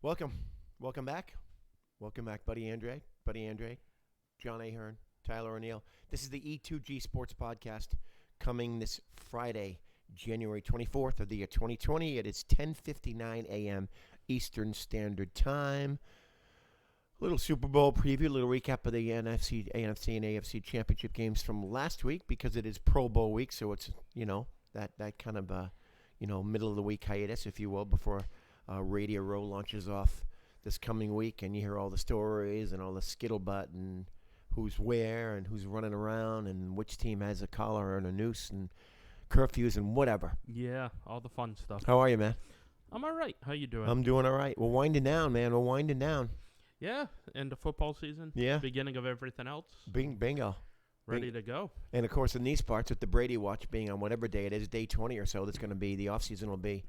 Welcome. Welcome back. Welcome back, Buddy Andre, John Ahern, Tyler O'Neill. This is the E2G Sports Podcast coming this Friday, January 24th of the year 2020. It is 10:59 a.m. Eastern Standard Time. Little Super Bowl preview, a little recap of the NFC, and AFC championship games from last week because it is Pro Bowl week, so it's, that kind of, middle of the week hiatus, if you will, before Radio Row launches off this coming week, and you hear all the stories and all the scuttlebutt and who's where and who's running around and which team has a collar and a noose and curfews and whatever. Yeah, all the fun stuff. How are you, man? I'm all right. How you doing? I'm doing all right. We're winding down, man. We're winding down. Yeah, end of football season. Yeah. Beginning of everything else. Bingo. Ready to go. And, of course, in these parts, with the Brady Watch being on whatever day it is, day 20 or so, that's going to be, the offseason will be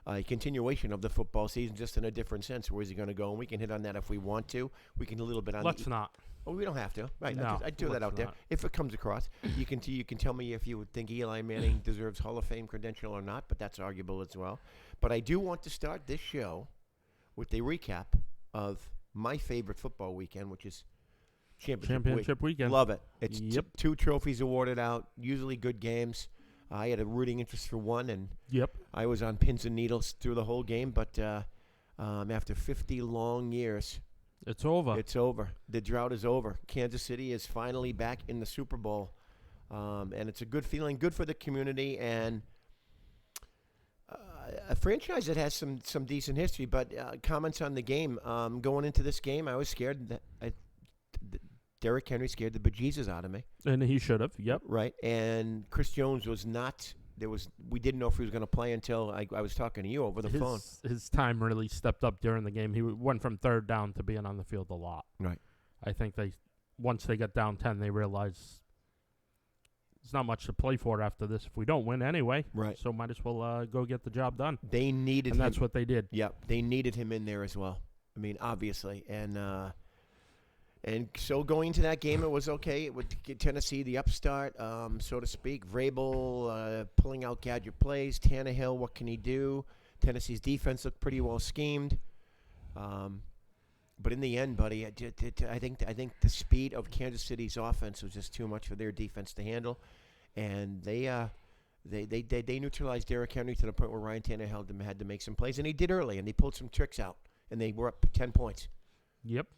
a continuation of the football season, just in a different sense. Where's he going to go? And we can hit on that if we want to. We can a little bit on. Let's not. Oh, we don't have to. Right. No, I do that out there. not. If it comes across, you can tell me if you would think Eli Manning deserves Hall of Fame credential or not, but that's arguable as well. But I do want to start this show with a recap of my favorite football weekend, which is Championship weekend. Love it. It's Yep. two trophies awarded out, usually good games. I had a rooting interest for one, and Yep. I was on pins and needles through the whole game. But after 50 long years, It's over. it's over. The drought is over. Kansas City is finally back in the Super Bowl, and it's a good feeling, good for the community, and a franchise that has some decent history. But comments on the game. Going into this game, I was scared that Derrick Henry scared the bejesus out of me. And he should have. Yep. Right, and Chris Jones was not. We didn't know if he was going to play until I was talking to you over the phone. His time really stepped up during the game. He went from third down to being on the field a lot. Right. I think once they got down 10, they realized there's not much to play for after this if we don't win anyway. Right. So might as well go get the job done. They needed And him. that's what they did. Yep, they needed him in there as well. I mean, obviously, and so going into that game, it was okay. It would get Tennessee the upstart, so to speak. Vrabel pulling out gadget plays. Tannehill, what can he do? Tennessee's defense looked pretty well schemed. But in the end, buddy, I think the speed of Kansas City's offense was just too much for their defense to handle, and they neutralized Derrick Henry to the point where Ryan Tannehill had to make some plays, and he did early, and they pulled some tricks out, and they were up 10 points. Yep.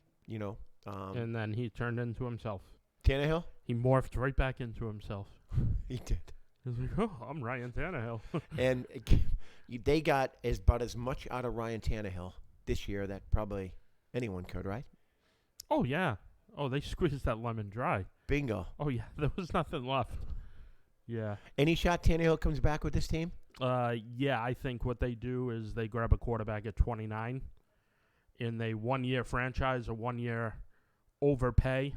And then he turned into himself. Tannehill? He morphed right back into himself. He did. He was like, oh, I'm Ryan Tannehill. And they got about as much out of Ryan Tannehill this year that probably anyone could, right? Oh, yeah. Oh, they squeezed that lemon dry. Bingo. Oh, yeah. There was nothing left. Yeah. Any shot Tannehill comes back with this team? Yeah, I think what they do is they grab a quarterback at 29 in a one-year franchise, a one-year overpay,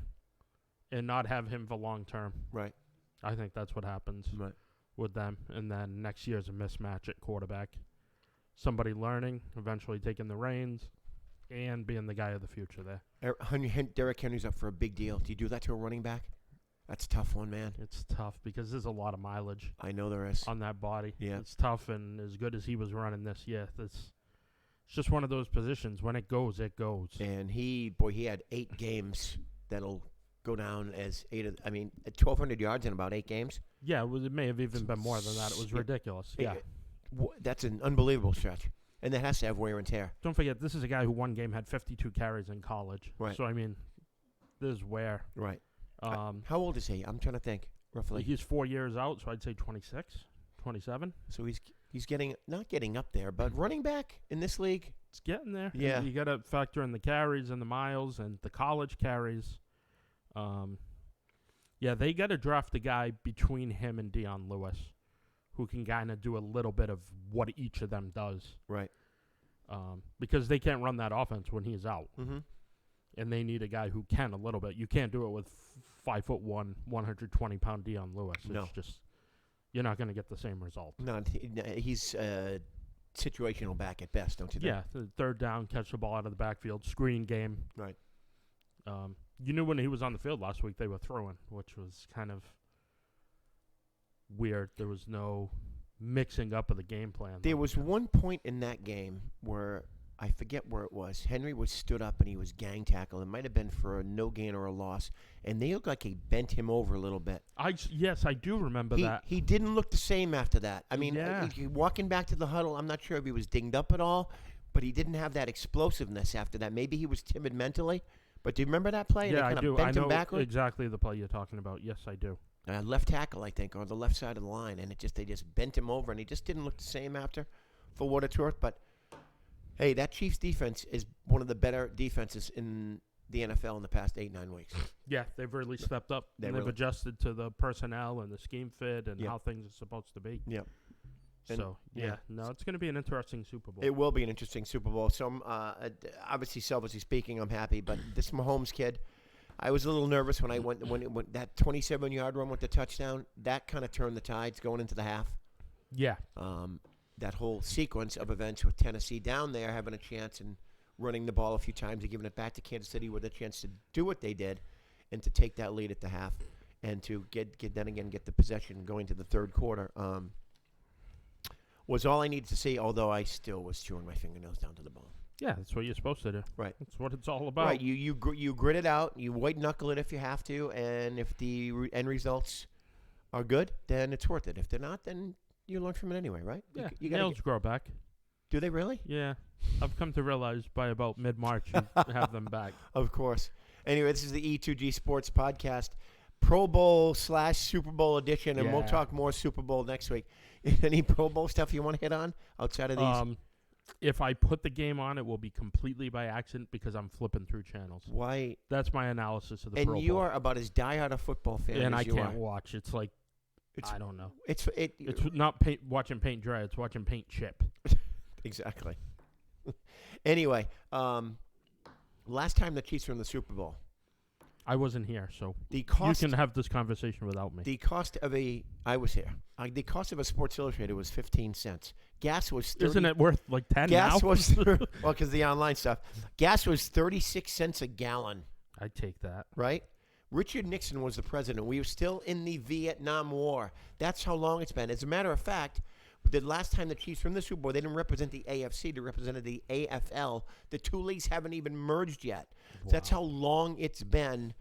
and not have him for long term. Right. I think that's what happens with them. And then next year's a mismatch at quarterback. Somebody learning, eventually taking the reins, and being the guy of the future there. Derrick Henry's up for a big deal. Do you do that to a running back? That's a tough one, man. It's tough because there's a lot of mileage. I know there is. On that body. Yeah. It's tough, and as good as he was running this year, it's just one of those positions. When it goes, it goes. And he had 8 games that'll go down as 1,200 yards in about 8 games. Yeah, it may have even been more than that. It was ridiculous. Yeah. That's an unbelievable stretch. And that has to have wear and tear. Don't forget, this is a guy who one game had 52 carries in college. Right. So, I mean, there's wear. Right. How old is he? I'm trying to think, roughly. He's 4 years out, so I'd say 26, 27. So he's not getting up there, but running back in this league. It's getting there. Yeah. You got to factor in the carries and the miles and the college carries. Yeah, they got to draft a guy between him and Deion Lewis who can kind of do a little bit of what each of them does. Right. Because they can't run that offense when he's out. Mm-hmm. And they need a guy who can a little bit. You can't do it with 5'1", 120-pound Deion Lewis. No. It's just, you're not going to get the same result. No, he's situational back at best, don't you think? Yeah, the third down, catch the ball out of the backfield, screen game. Right. You knew when he was on the field last week they were throwing, which was kind of weird. There was no mixing up of the game plan. There was one point in that game where I forget where it was. Henry was stood up and he was gang tackled. It might have been for a no gain or a loss, and they looked like he bent him over a little bit. Yes, I do remember that. He didn't look the same after that. I mean, Yeah. walking back to the huddle, I'm not sure if he was dinged up at all, but he didn't have that explosiveness after that. Maybe he was timid mentally. But do you remember that play? Yeah, And I they do. kind I of bent him know backward? exactly the play you're talking about. Yes, I do. Left tackle, I think, or the left side of the line, and they just bent him over, and he just didn't look the same after, for what it's worth. But hey, that Chiefs defense is one of the better defenses in the NFL in the past 8-9 weeks. Yeah, they've really stepped up. They've adjusted to the personnel and the scheme fit and how things are supposed to be. Yep. So, no, it's going to be an interesting Super Bowl. It will be an interesting Super Bowl. So, obviously, selfishly speaking, I'm happy. But this Mahomes kid, I was a little nervous when that 27-yard run with the touchdown. That kind of turned the tides going into the half. Yeah. That whole sequence of events with Tennessee down there having a chance and running the ball a few times and giving it back to Kansas City with a chance to do what they did and to take that lead at the half and to get the possession going to the third quarter was all I needed to see, although I still was chewing my fingernails down to the bone. Yeah, that's what you're supposed to do. Right. That's what it's all about. Right. You grit it out. You white knuckle it if you have to, and if the end results are good, then it's worth it. If they're not, then you learn from it anyway, right? Yeah. You nails grow back. Do they really? Yeah. I've come to realize by about mid-March you have them back. Of course. Anyway, this is the E2G Sports Podcast, Pro Bowl / Super Bowl edition, and we'll talk more Super Bowl next week. Any Pro Bowl stuff you want to hit on outside of these? If I put the game on, it will be completely by accident because I'm flipping through channels. Why? That's my analysis of the Pro Bowl. And you are about as diehard a football fan and as you are. And I can't watch. It's like, I don't know. It's not watching paint dry. It's watching paint chip. Exactly. Anyway, last time the Chiefs were in the Super Bowl, I wasn't here, so you can have this conversation without me. The cost of I was here. The cost of a Sports Illustrated was 15 cents. Gas was 30. Isn't it worth like 10 gas now? Was well, because the online stuff. Gas was 36 cents a gallon. I'd take that. Right? Richard Nixon was the president. We were still in the Vietnam War. That's how long it's been. As a matter of fact, the last time the Chiefs were in the Super Bowl, they didn't represent the AFC. They represented the AFL. The two leagues haven't even merged yet. Wow. That's how long it's been.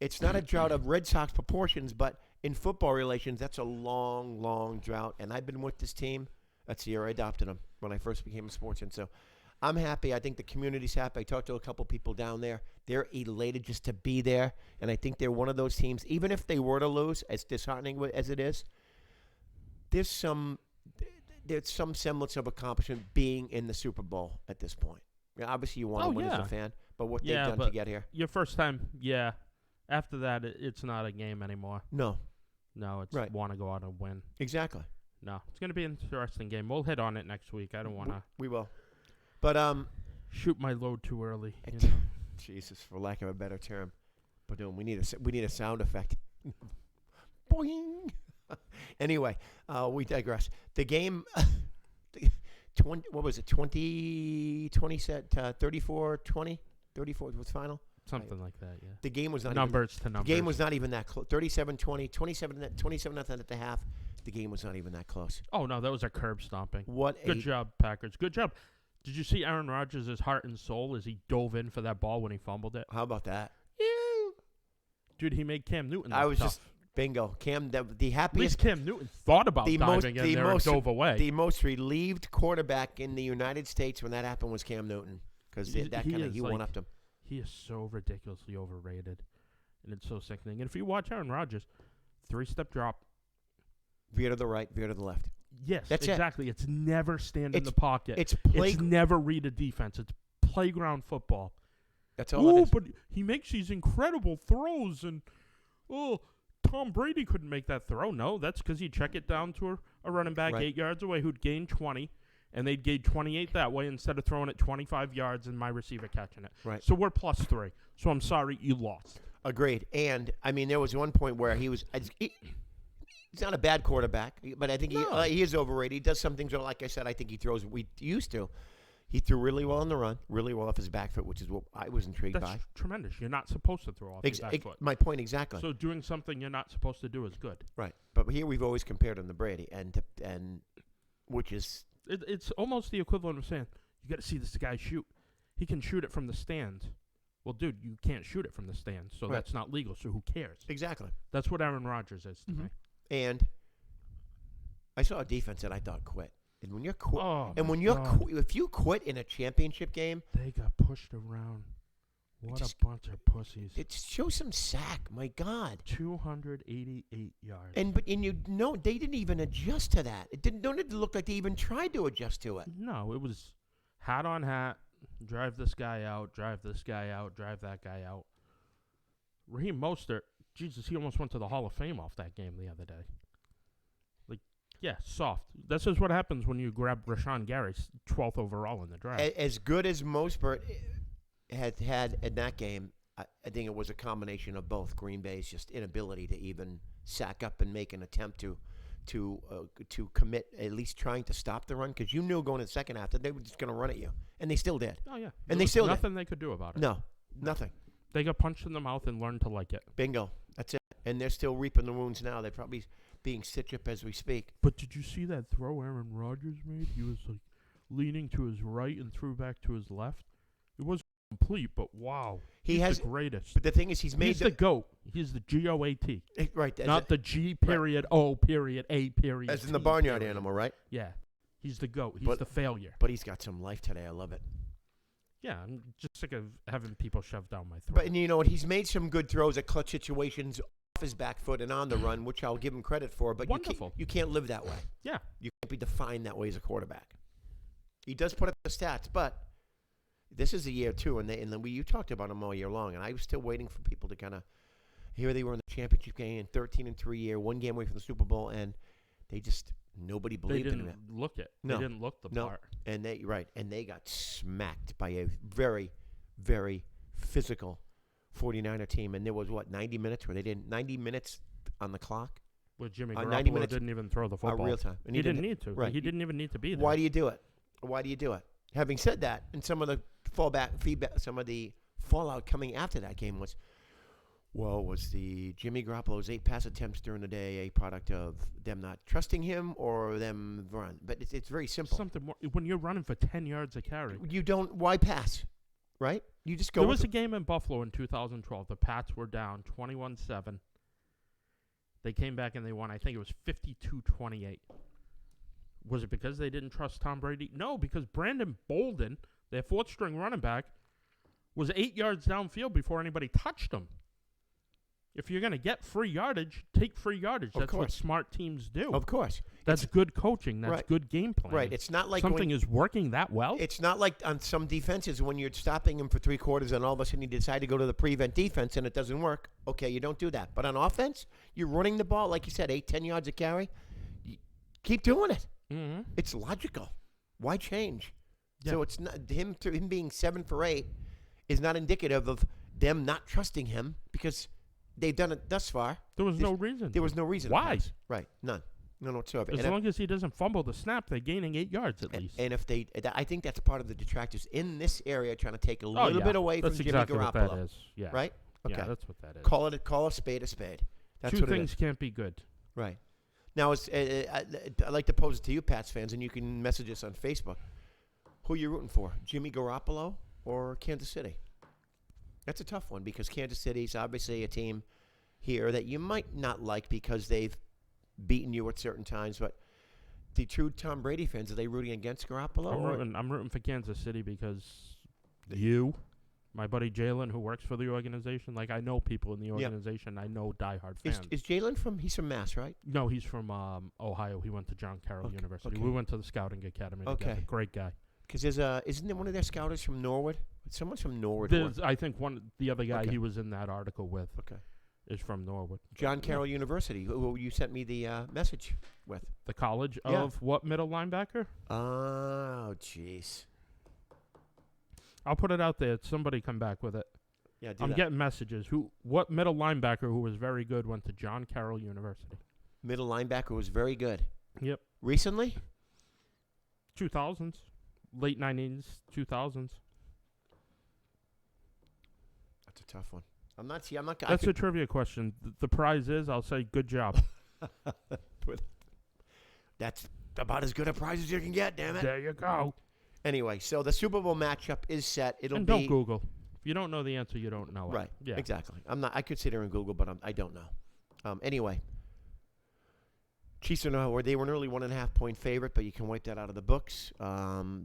It's not a drought of Red Sox proportions, but in football relations, that's a long, long drought. And I've been with this team. That's the year I adopted them when I first became a sportsman. So I'm happy. I think the community's happy. I talked to a couple people down there. They're elated just to be there. And I think they're one of those teams, even if they were to lose, as disheartening as it is, there's some semblance of accomplishment being in the Super Bowl at this point. Obviously, you want to win as a fan, but what they've done to get here. Your first time, After that, it's not a game anymore. No, it's want to go out and win. Exactly. No, it's going to be an interesting game. We'll hit on it next week. I don't want to. We will. But shoot my load too early. Jesus, for lack of a better term. But we need a sound effect. Boing. Anyway, we digress. The game, 20 was the final? Something like that, yeah. The game was not numbers. The game was not even that close. 37-20, 27-0 at the half. The game was not even that close. Oh, no, that was a curb stomping. Good job, Packers. Good job. Did you see Aaron Rodgers' heart and soul as he dove in for that ball when he fumbled it? How about that? Dude, he made Cam Newton bingo. Cam, the happiest. At least Cam Newton thought about diving in there and dove away. The most relieved quarterback in the United States when that happened was Cam Newton because he one-upped him. He is so ridiculously overrated, and it's so sickening. And if you watch Aaron Rodgers, 3-step drop. Veer to the right, veer to the left. Yes, that's exactly. It's never stand in the pocket. It's never read a defense. It's playground football. That's all it is. But he makes these incredible throws, and Tom Brady couldn't make that throw. No, that's because he'd check it down to a running back 8 yards away who'd gain 20, and they'd gain 28 that way instead of throwing it 25 yards and my receiver catching it. Right. So we're +3. So I'm sorry you lost. Agreed. And, I mean, there was one point where he's not a bad quarterback, but I think he is overrated. He does some things, like I said, I think he throws we used to. He threw really well on the run, really well off his back foot, which is what I was intrigued by. That's tremendous. You're not supposed to throw off your back foot. My point exactly. So doing something you're not supposed to do is good. Right. But here we've always compared him to Brady, and which is... It's almost the equivalent of saying, You got to see this guy shoot. He can shoot it from the stands. Well, dude, you can't shoot it from the stands, so Right. that's not legal. So who cares? Exactly. That's what Aaron Rodgers is to Mhm. me. And I saw a defense that I thought quit. And when you're if you quit in a championship game, They got pushed around. What just- a bunch of pussies. it show some sack. My God. 288 yards. And you know they didn't even adjust to that. It didn't look like they even tried to adjust to it. No, it was hat on hat. Drive this guy out. Drive this guy out. Drive that guy out. Raheem Mostert, Jesus, he almost went to the Hall of Fame off that game the other day. Like, yeah, soft. This is what happens when you grab Rashawn Gary, 12th overall in the draft. As good as Mosbert had in that game, I think it was a combination of both. Green Bay's just inability to even sack up and make an attempt to commit, at least trying to stop the run, because you knew going in the second half that they were just going to run at you, and they still did. Oh, yeah. And There they was still did. nothing they could do about it. No, nothing. They got punched in the mouth and learned to like it. Bingo. That's it. And they're still reaping the wounds now. They're probably being stitched up as we speak. But did you see that throw Aaron Rodgers made? He was like leaning to his right and threw back to his left. It wasn't complete, but wow. He He's has the greatest. But the thing is, he's made He's the GOAT. He's the GOAT. right. Not the G period, O period, A period. as in the T barnyard period. animal, right? Yeah. He's the GOAT. He's But- the failure. But he's got some life today. I love it. Yeah, I'm just sick of having people shoved down my throat. But and you know what? He's made some good throws at clutch situations off his back foot and on the run, which I'll give him credit for. But Wonderful. you can't live that way. Yeah. You can't be defined that way as a quarterback. He does put up the stats, but this is a year too, and you talked about him all year long, and I was still waiting for people to kind of. Here they were in the championship game, 13-3 year, one game away from the Super Bowl, and nobody They believed in didn't him. look it. No. They didn't look the No. part. And they got smacked by a very, very physical 49er team. And there was 90 minutes where they didn't 90 minutes on the clock, Where Jimmy 90 Garoppolo minutes didn't even throw the football. real time. And He didn't need to. right. He didn't even need to be there. Why do you do it? Why do you do it? Having said that, and some of the feedback, some of the fallout coming after that game was the Jimmy Garoppolo's 8 pass attempts during the day a product of them not trusting him or them run? But it's very simple. Something more. When you're running for 10 yards a carry. Why pass? Right? You just go. There with was a game in Buffalo in 2012. The Pats were down 21-7. They came back and they won. I think it was 52-28. Was it because they didn't trust Tom Brady? No, because Brandon Bolden, their fourth-string running back, was 8 yards downfield before anybody touched him. If you're going to get free yardage, take free yardage. Of That's what course. smart teams do. Of course. That's good coaching. That's Right. good game planning. Right. It's not like Something is working that well. It's not like on some defenses when you're stopping him for 3 quarters and all of a sudden you decide to go to the prevent defense and it doesn't work. Okay, you don't do that. But on offense, you're running the ball, like you said, 8-10 yards a carry. Keep doing it. Mm-hmm. It's logical. Why change? Yeah. So it's not him being 7 for 8 is not indicative of them not trusting him because they've done it thus far. There was no reason. There was no reason. to Why? pass. Right. None whatsoever. As And long as he doesn't fumble the snap, they're gaining 8 yards at least. And if I think that's part of the detractors in this area trying to take a little yeah. bit away That's from exactly Jimmy what Garoppolo. that is. Yeah. Right? Okay. Yeah, that's what that is. Call a spade a spade. That's Two what things it is. can't be good. Right. Now, I'd like to pose it to you, Pats fans, and you can message us on Facebook. Who are you rooting for, Jimmy Garoppolo or Kansas City? That's a tough one because Kansas City's obviously a team here that you might not like because they've beaten you at certain times, but the true Tom Brady fans, are they rooting against Garoppolo? I'm rooting for Kansas City because my buddy Jalen, who works for the organization, like I know people in the organization. I know diehard fans. Is Jalen he's from Mass, right? No, he's from Ohio. He went to John Carroll University. Okay. We went to the scouting academy together. Great guy. Because isn't there one of their scouters from Norwood? Someone's from Norwood. I think the other guy Okay. he was in that article with is from Norwood. John Carroll University, who you sent me the message with. The college Yeah. of what middle linebacker? Oh, jeez. I'll put it out there. Somebody come back with it. Yeah, do I'm that. getting messages. What middle linebacker who was very good went to John Carroll University? Middle linebacker was very good. Yep. Recently? 2000s. Late 90s, 2000s. That's a tough one. I'm not. That's a trivia question. The prize is, I'll say, good job. That's about as good a prize as you can get. Damn it. There you go. Anyway, so the Super Bowl matchup is set. It'll And be don't Google. If you don't know the answer, you don't know it. right. Yeah. Exactly. I'm not. I could sit here and Google, but I don't know. Anyway, Chiefs are now where they were an early 1.5 point favorite, but you can wipe that out of the books.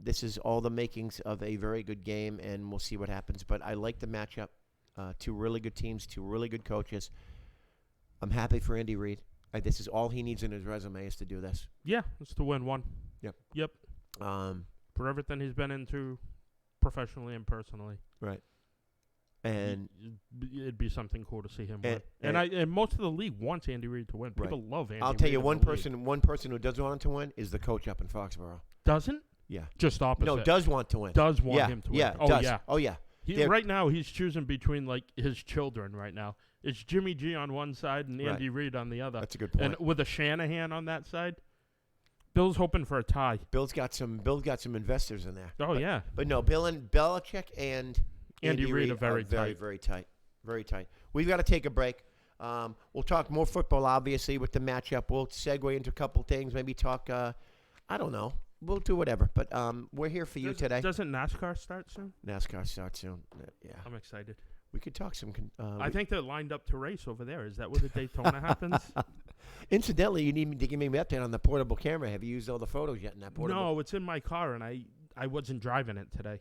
This is all the makings of a very good game, and we'll see what happens. But I like the matchup. Two really good teams, two really good coaches. I'm happy for Andy Reid. This is all he needs in his resume is to do this. Yeah, it's to win one. Yep. For everything he's been into professionally and personally. Right. And it'd be something cool to see him and, win. And most of the league wants Andy Reid to win. People love Andy Reid. I'll tell you, in one the league. person who does want him to win is the coach up in Foxborough. Doesn't? Yeah. Just opposite. No, does want to win. Does want him to win. Yeah, Oh, does. yeah. Oh, yeah. Right now, he's choosing between, like, his children right now. It's Jimmy G on one side and Andy Reid on the other. That's a good point. And with a Shanahan on that side, Bill's hoping for a tie. Bill's got some investors in there. Oh, yeah. But no, Belichick and Andy Reid are very very, tight. very tight. Very tight. We've got to take a break. We'll talk more football, obviously, with the matchup. We'll segue into a couple things. Maybe talk, I don't know. We'll do whatever. But we're here for you today. Doesn't NASCAR start soon? NASCAR starts soon. Yeah. I'm excited. We could talk some. I think they're lined up to race over there. Is that where the Daytona happens? Incidentally, you need me to give me an update on the portable camera. Have you used all the photos yet in that portable? No, it's in my car, and I wasn't driving it today.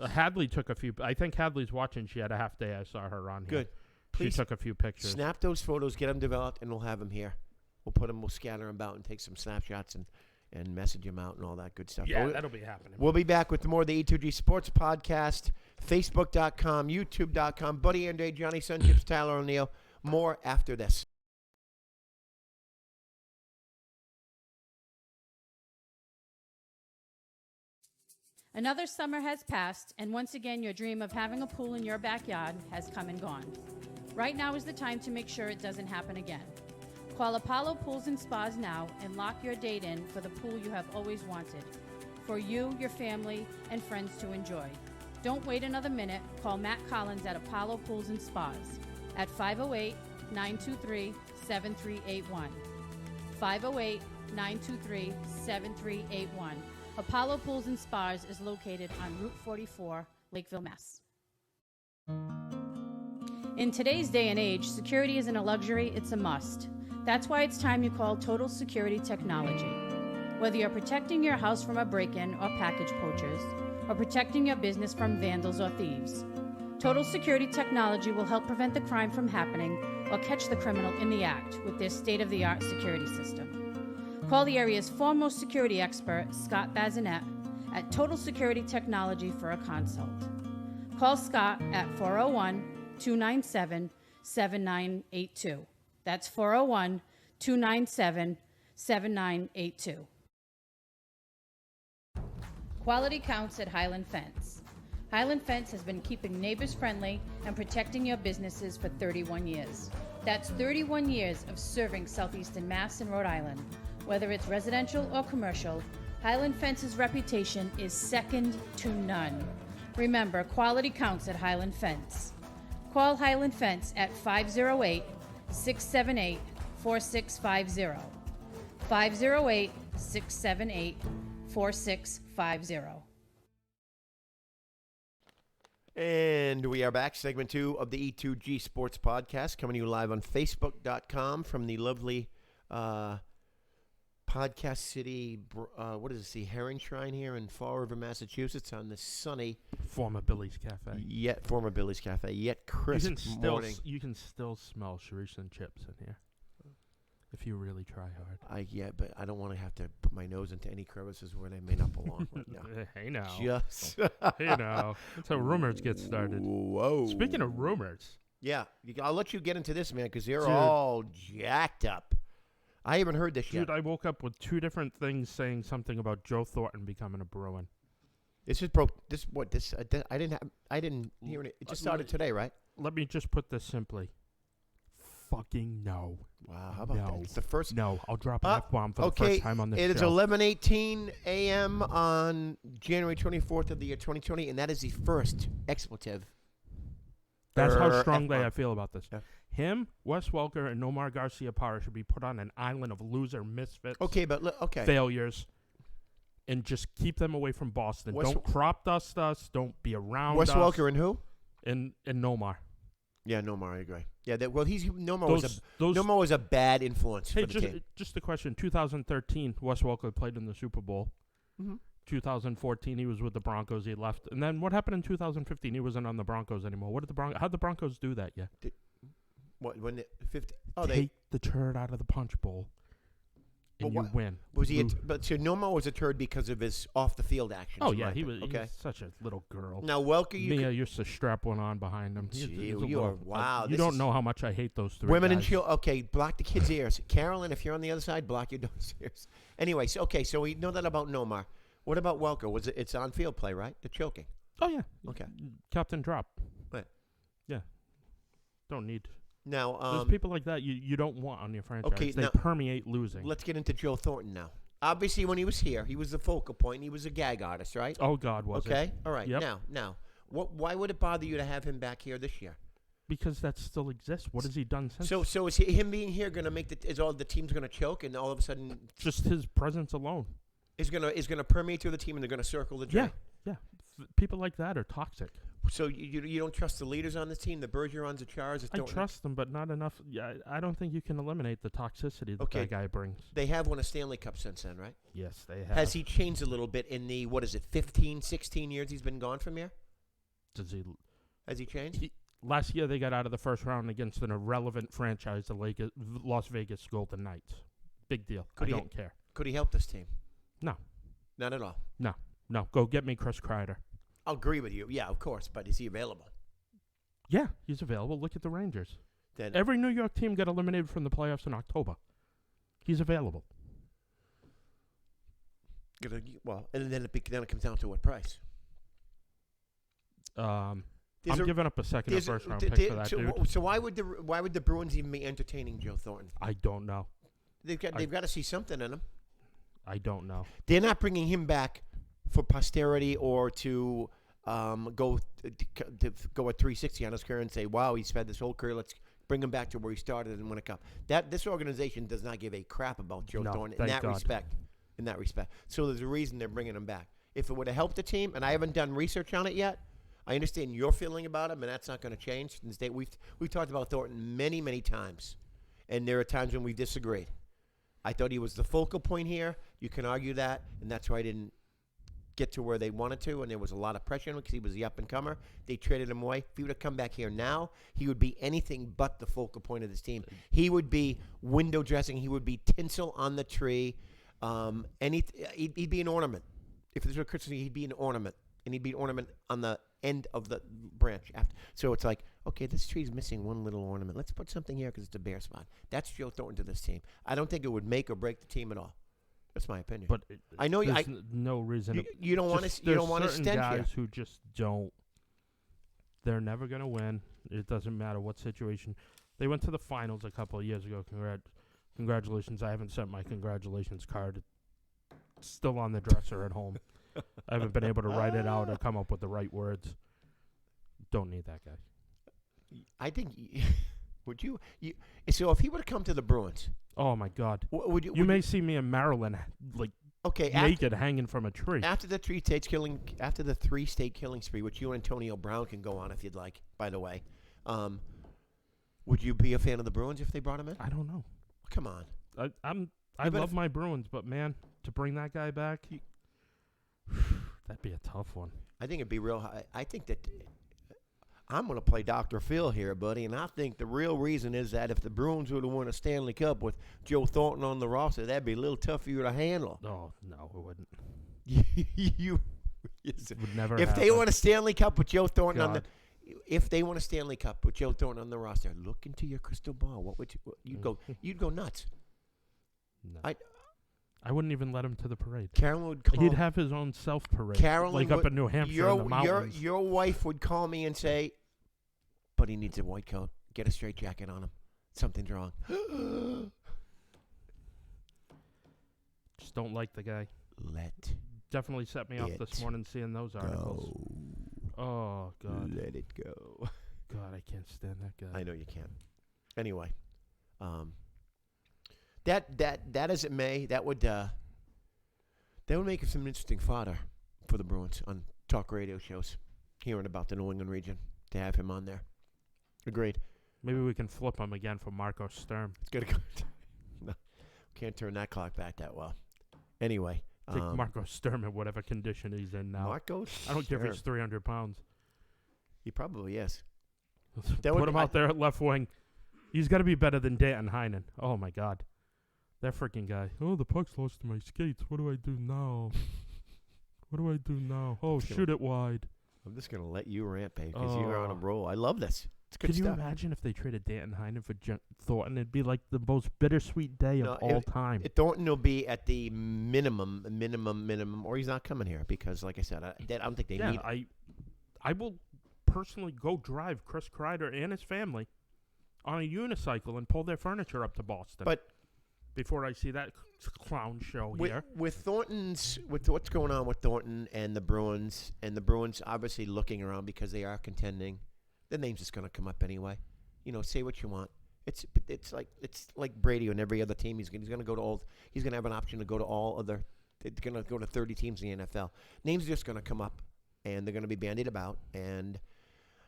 Hadley took a few. I think Hadley's watching. She had a half day. I saw her on here. Good. Please she took a few pictures. Snap those photos, get them developed, and we'll have them here. We'll scatter them out and take some snapshots and message them out and all that good stuff. Yeah, that'll be happening. We'll be back with more of the E2G Sports Podcast, Facebook.com, YouTube.com, Buddy Andre, Johnny Sunchips, Tyler O'Neill. More after this. Another summer has passed, and once again your dream of having a pool in your backyard has come and gone. Right now is the time to make sure it doesn't happen again. Call Apollo Pools and Spas now and lock your date in for the pool you have always wanted, for you, your family, and friends to enjoy. Don't wait another minute. Call Matt Collins at Apollo Pools and Spas at 508-923-7381. 508-923-7381. Apollo Pools and Spas is located on Route 44, Lakeville, Mass. In today's day and age, security isn't a luxury, it's a must. That's why it's time you call Total Security Technology. Whether you're protecting your house from a break-in or package poachers, or protecting your business from vandals or thieves, Total Security Technology will help prevent the crime from happening or catch the criminal in the act with their state-of-the-art security system. Call the area's foremost security expert, Scott Bazinet, at Total Security Technology for a consult. Call Scott at 401-297-7982. That's 401-297-7982. Quality counts at Highland Fence. Highland Fence has been keeping neighbors friendly and protecting your businesses for 31 years. That's 31 years of serving Southeastern Mass and Rhode Island. Whether it's residential or commercial, Highland Fence's reputation is second to none. Remember, quality counts at Highland Fence. Call Highland Fence at 508-678-4650. 508-678-4650. And we are back, segment 2 of the E2G Sports Podcast, coming to you live on Facebook.com from the lovely Podcast City, what is it, Herring Shrine here in Fall River, Massachusetts, on this sunny, Former Billy's Cafe. former Billy's Cafe, yet crisp morning. You can still smell chorizo and chips in here if you really try hard. But I don't want to have to put my nose into any crevices where they may not belong right now. Hey now. Just Hey now. That's how rumors get started. Whoa. Speaking of rumors. Yeah, I'll let you get into this, man, because they're Dude. all jacked up. I haven't heard this yet. Dude, I woke up with 2 different things saying something about Joe Thornton becoming a Bruin. This is broke. I didn't hear it. It just started today, right? Let me just put this simply. Fucking no. Wow, how about that? No. It's the first. No, I'll drop an F-bomb for the first time on this It is show. 11:18 a.m. on January 24th of the year 2020, and that is the first expletive. That's how strongly F-bomb. I feel about this. Yeah. Him, Wes Welker, and Nomar Garcia Parra should be put on an island of loser misfits. Okay, but okay. Failures. and just keep them away from Boston. Wes- Don't crop dust us. Don't be around Wes us. Welker and who? And Nomar. Yeah, Nomar, I agree. Yeah, Nomar Those was a bad influence Hey, for the team. just a question. 2013, Wes Welker played in the Super Bowl. Mm-hmm. 2014, he was with the Broncos. He left. And then what happened in 2015? He wasn't on the Broncos anymore. What did how'd the Broncos do that? Yeah. What when the 50? Oh, Take the turd out of the punch bowl, and you win. Was he? But so Nomar was a turd because of his off the field actions. Oh yeah, he was was such a little girl. Now Welker, Mia used to strap one on behind him. Wow. You don't know how much I hate those three Women guys. and children. Okay, block the kids' ears. Carolyn, if you're on the other side, block your daughter's ears. Anyway, so we know that about Nomar. What about Welker? It's on field play, right? The choking. Oh yeah. Okay. Captain drop. Right. Yeah. Don't need. Now, there's people like that you don't want on your franchise. Okay, they now, permeate losing. Let's get into Joe Thornton now. Obviously, when he was here, he was the focal point. He was a gag artist, right? Oh God, was it? Okay. All right. Yep. Now, why would it bother you to have him back here this year? Because that still exists. What has he done since? So is him being here going to make is all the team's going to choke, and all of a sudden just his presence alone is going to permeate through the team, and they're going to circle the drain? Yeah. People like that are toxic. So you don't trust the leaders on this team, the Bergerons, the Chars? I trust them, but not enough. Yeah, I don't think you can eliminate the toxicity that that guy brings. They have won a Stanley Cup since then, right? Yes, they have. Has he changed a little bit in the 15, 16 years he's been gone from here? Has he changed? Last year they got out of the first round against an irrelevant franchise, the Las Vegas Golden Knights. Big deal. I don't care. Could he help this team? No. Not at all? No. Go get me Chris Kreider. I'll agree with you. Yeah, of course. But is he available? Yeah, he's available. Look at the Rangers. Then every New York team got eliminated from the playoffs in October. He's available. Well, and then it comes down to what price? I'm giving up a second or first round pick for that dude. So why would the Bruins even be entertaining Joe Thornton? I don't know. They've got to see something in him. I don't know. They're not bringing him back for posterity or to go at 360 on his career and say, wow, he's had this whole career. Let's bring him back to where he started and win a cup. This organization does not give a crap about Joe Thornton in that respect. In that respect. So there's a reason they're bringing him back. If it would have helped the team, and I haven't done research on it yet, I understand your feeling about him, and that's not going to change. We've talked about Thornton many, many times, and there are times when we've disagreed. I thought he was the focal point here. You can argue that, and that's why I didn't get to where they wanted to, and there was a lot of pressure on him because he was the up-and-comer. They traded him away. If he would have come back here now, he would be anything but the focal point of this team. He would be window dressing. He would be tinsel on the tree. He'd be an ornament. If this were Christmas, he'd be an ornament, and he'd be an ornament on the end of the branch. So it's like, okay, this tree's missing one little ornament. Let's put something here because it's a bare spot. That's Joe Thornton to this team. I don't think it would make or break the team at all. That's my opinion. But I know there's no reason. You don't want to. You don't want to stand guys here. Who just don't. They're never going to win. It doesn't matter what situation. They went to the finals a couple of years ago. Congratulations. I haven't sent my congratulations card. It's still on the dresser at home. I haven't been able to write it out or come up with the right words. Don't need that guy. I think. Would you? So if he would have come to the Bruins. Oh my God! You may see me in Maryland, naked, hanging from a tree. After the three-state killing spree, which you and Antonio Brown can go on if you'd like. By the way, would you be a fan of the Bruins if they brought him in? I don't know. Come on. I love my Bruins, but man, to bring that guy back, that'd be a tough one. I think it'd be real high. I think that. I'm going to play Dr. Phil here, buddy, and I think the real reason is that if the Bruins would have won a Stanley Cup with Joe Thornton on the roster, that'd be a little tough for you to handle. Oh, no, it wouldn't. It would never If happen. they won a Stanley Cup with Joe Thornton if they won a Stanley Cup with Joe Thornton on the roster, look into your crystal ball. What would you'd go nuts. No. I wouldn't even let him to the parade. Carolyn would call. He'd have his own self-parade. Carolyn up in New Hampshire in the mountains. Your wife would call me and say, but he needs a white coat. Get a straight jacket on him. Something's wrong. Just don't like the guy. Definitely set me off this morning seeing those articles. Oh, God. Let it go. God, I can't stand that guy. I know you can't. Anyway, that as it may, that would That would make some interesting fodder for the Bruins on talk radio shows, hearing about the New England region, to have him on there. Agreed. Maybe we can flip him again for Marco Sturm. It's going to go. No, can't turn that clock back that well. Anyway. Take Marco Sturm in whatever condition he's in now. Marco I don't care if he's 300 pounds. He probably is. Put him out there at left wing. He's got to be better than Danton Heinen. Oh, my God. That freaking guy. Oh, the puck's lost to my skates. What do I do now? What do I do now? Oh, shoot it wide. I'm just going to let you rant, babe, because you're on a roll. I love this. It's good Can stuff. you imagine if they traded Danton Heinen for Thornton? It'd be like the most bittersweet day of all time. Thornton will be at the minimum, or he's not coming here because, like I said, I don't think they need him. I will personally go drive Chris Kreider and his family on a unicycle and pull their furniture up to Boston. But before I see that clown show here. With what's going on with Thornton and the Bruins obviously looking around because they are contending, the name's just going to come up anyway. Say what you want. It's like Brady and every other team. He's going to go to all. He's going to have an option to go to all other. They're going to go to 30 teams in the NFL. Names are just going to come up, and they're going to be bandied about, and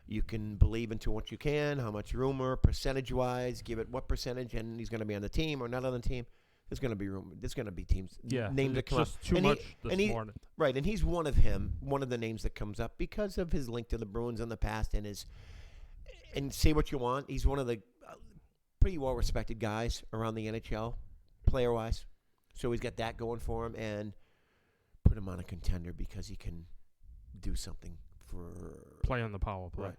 you can believe into what you can, how much rumor, percentage-wise, give it what percentage, and he's going to be on the team or not on the team. There's going to be rumor. There's going to be teams names that come up. Just too much this morning. Right, and he's one of the names that comes up because of his link to the Bruins in the past and say what you want. He's one of the pretty well-respected guys around the NHL, player-wise. So he's got that going for him, and put him on a contender because he can do something for play on the power play.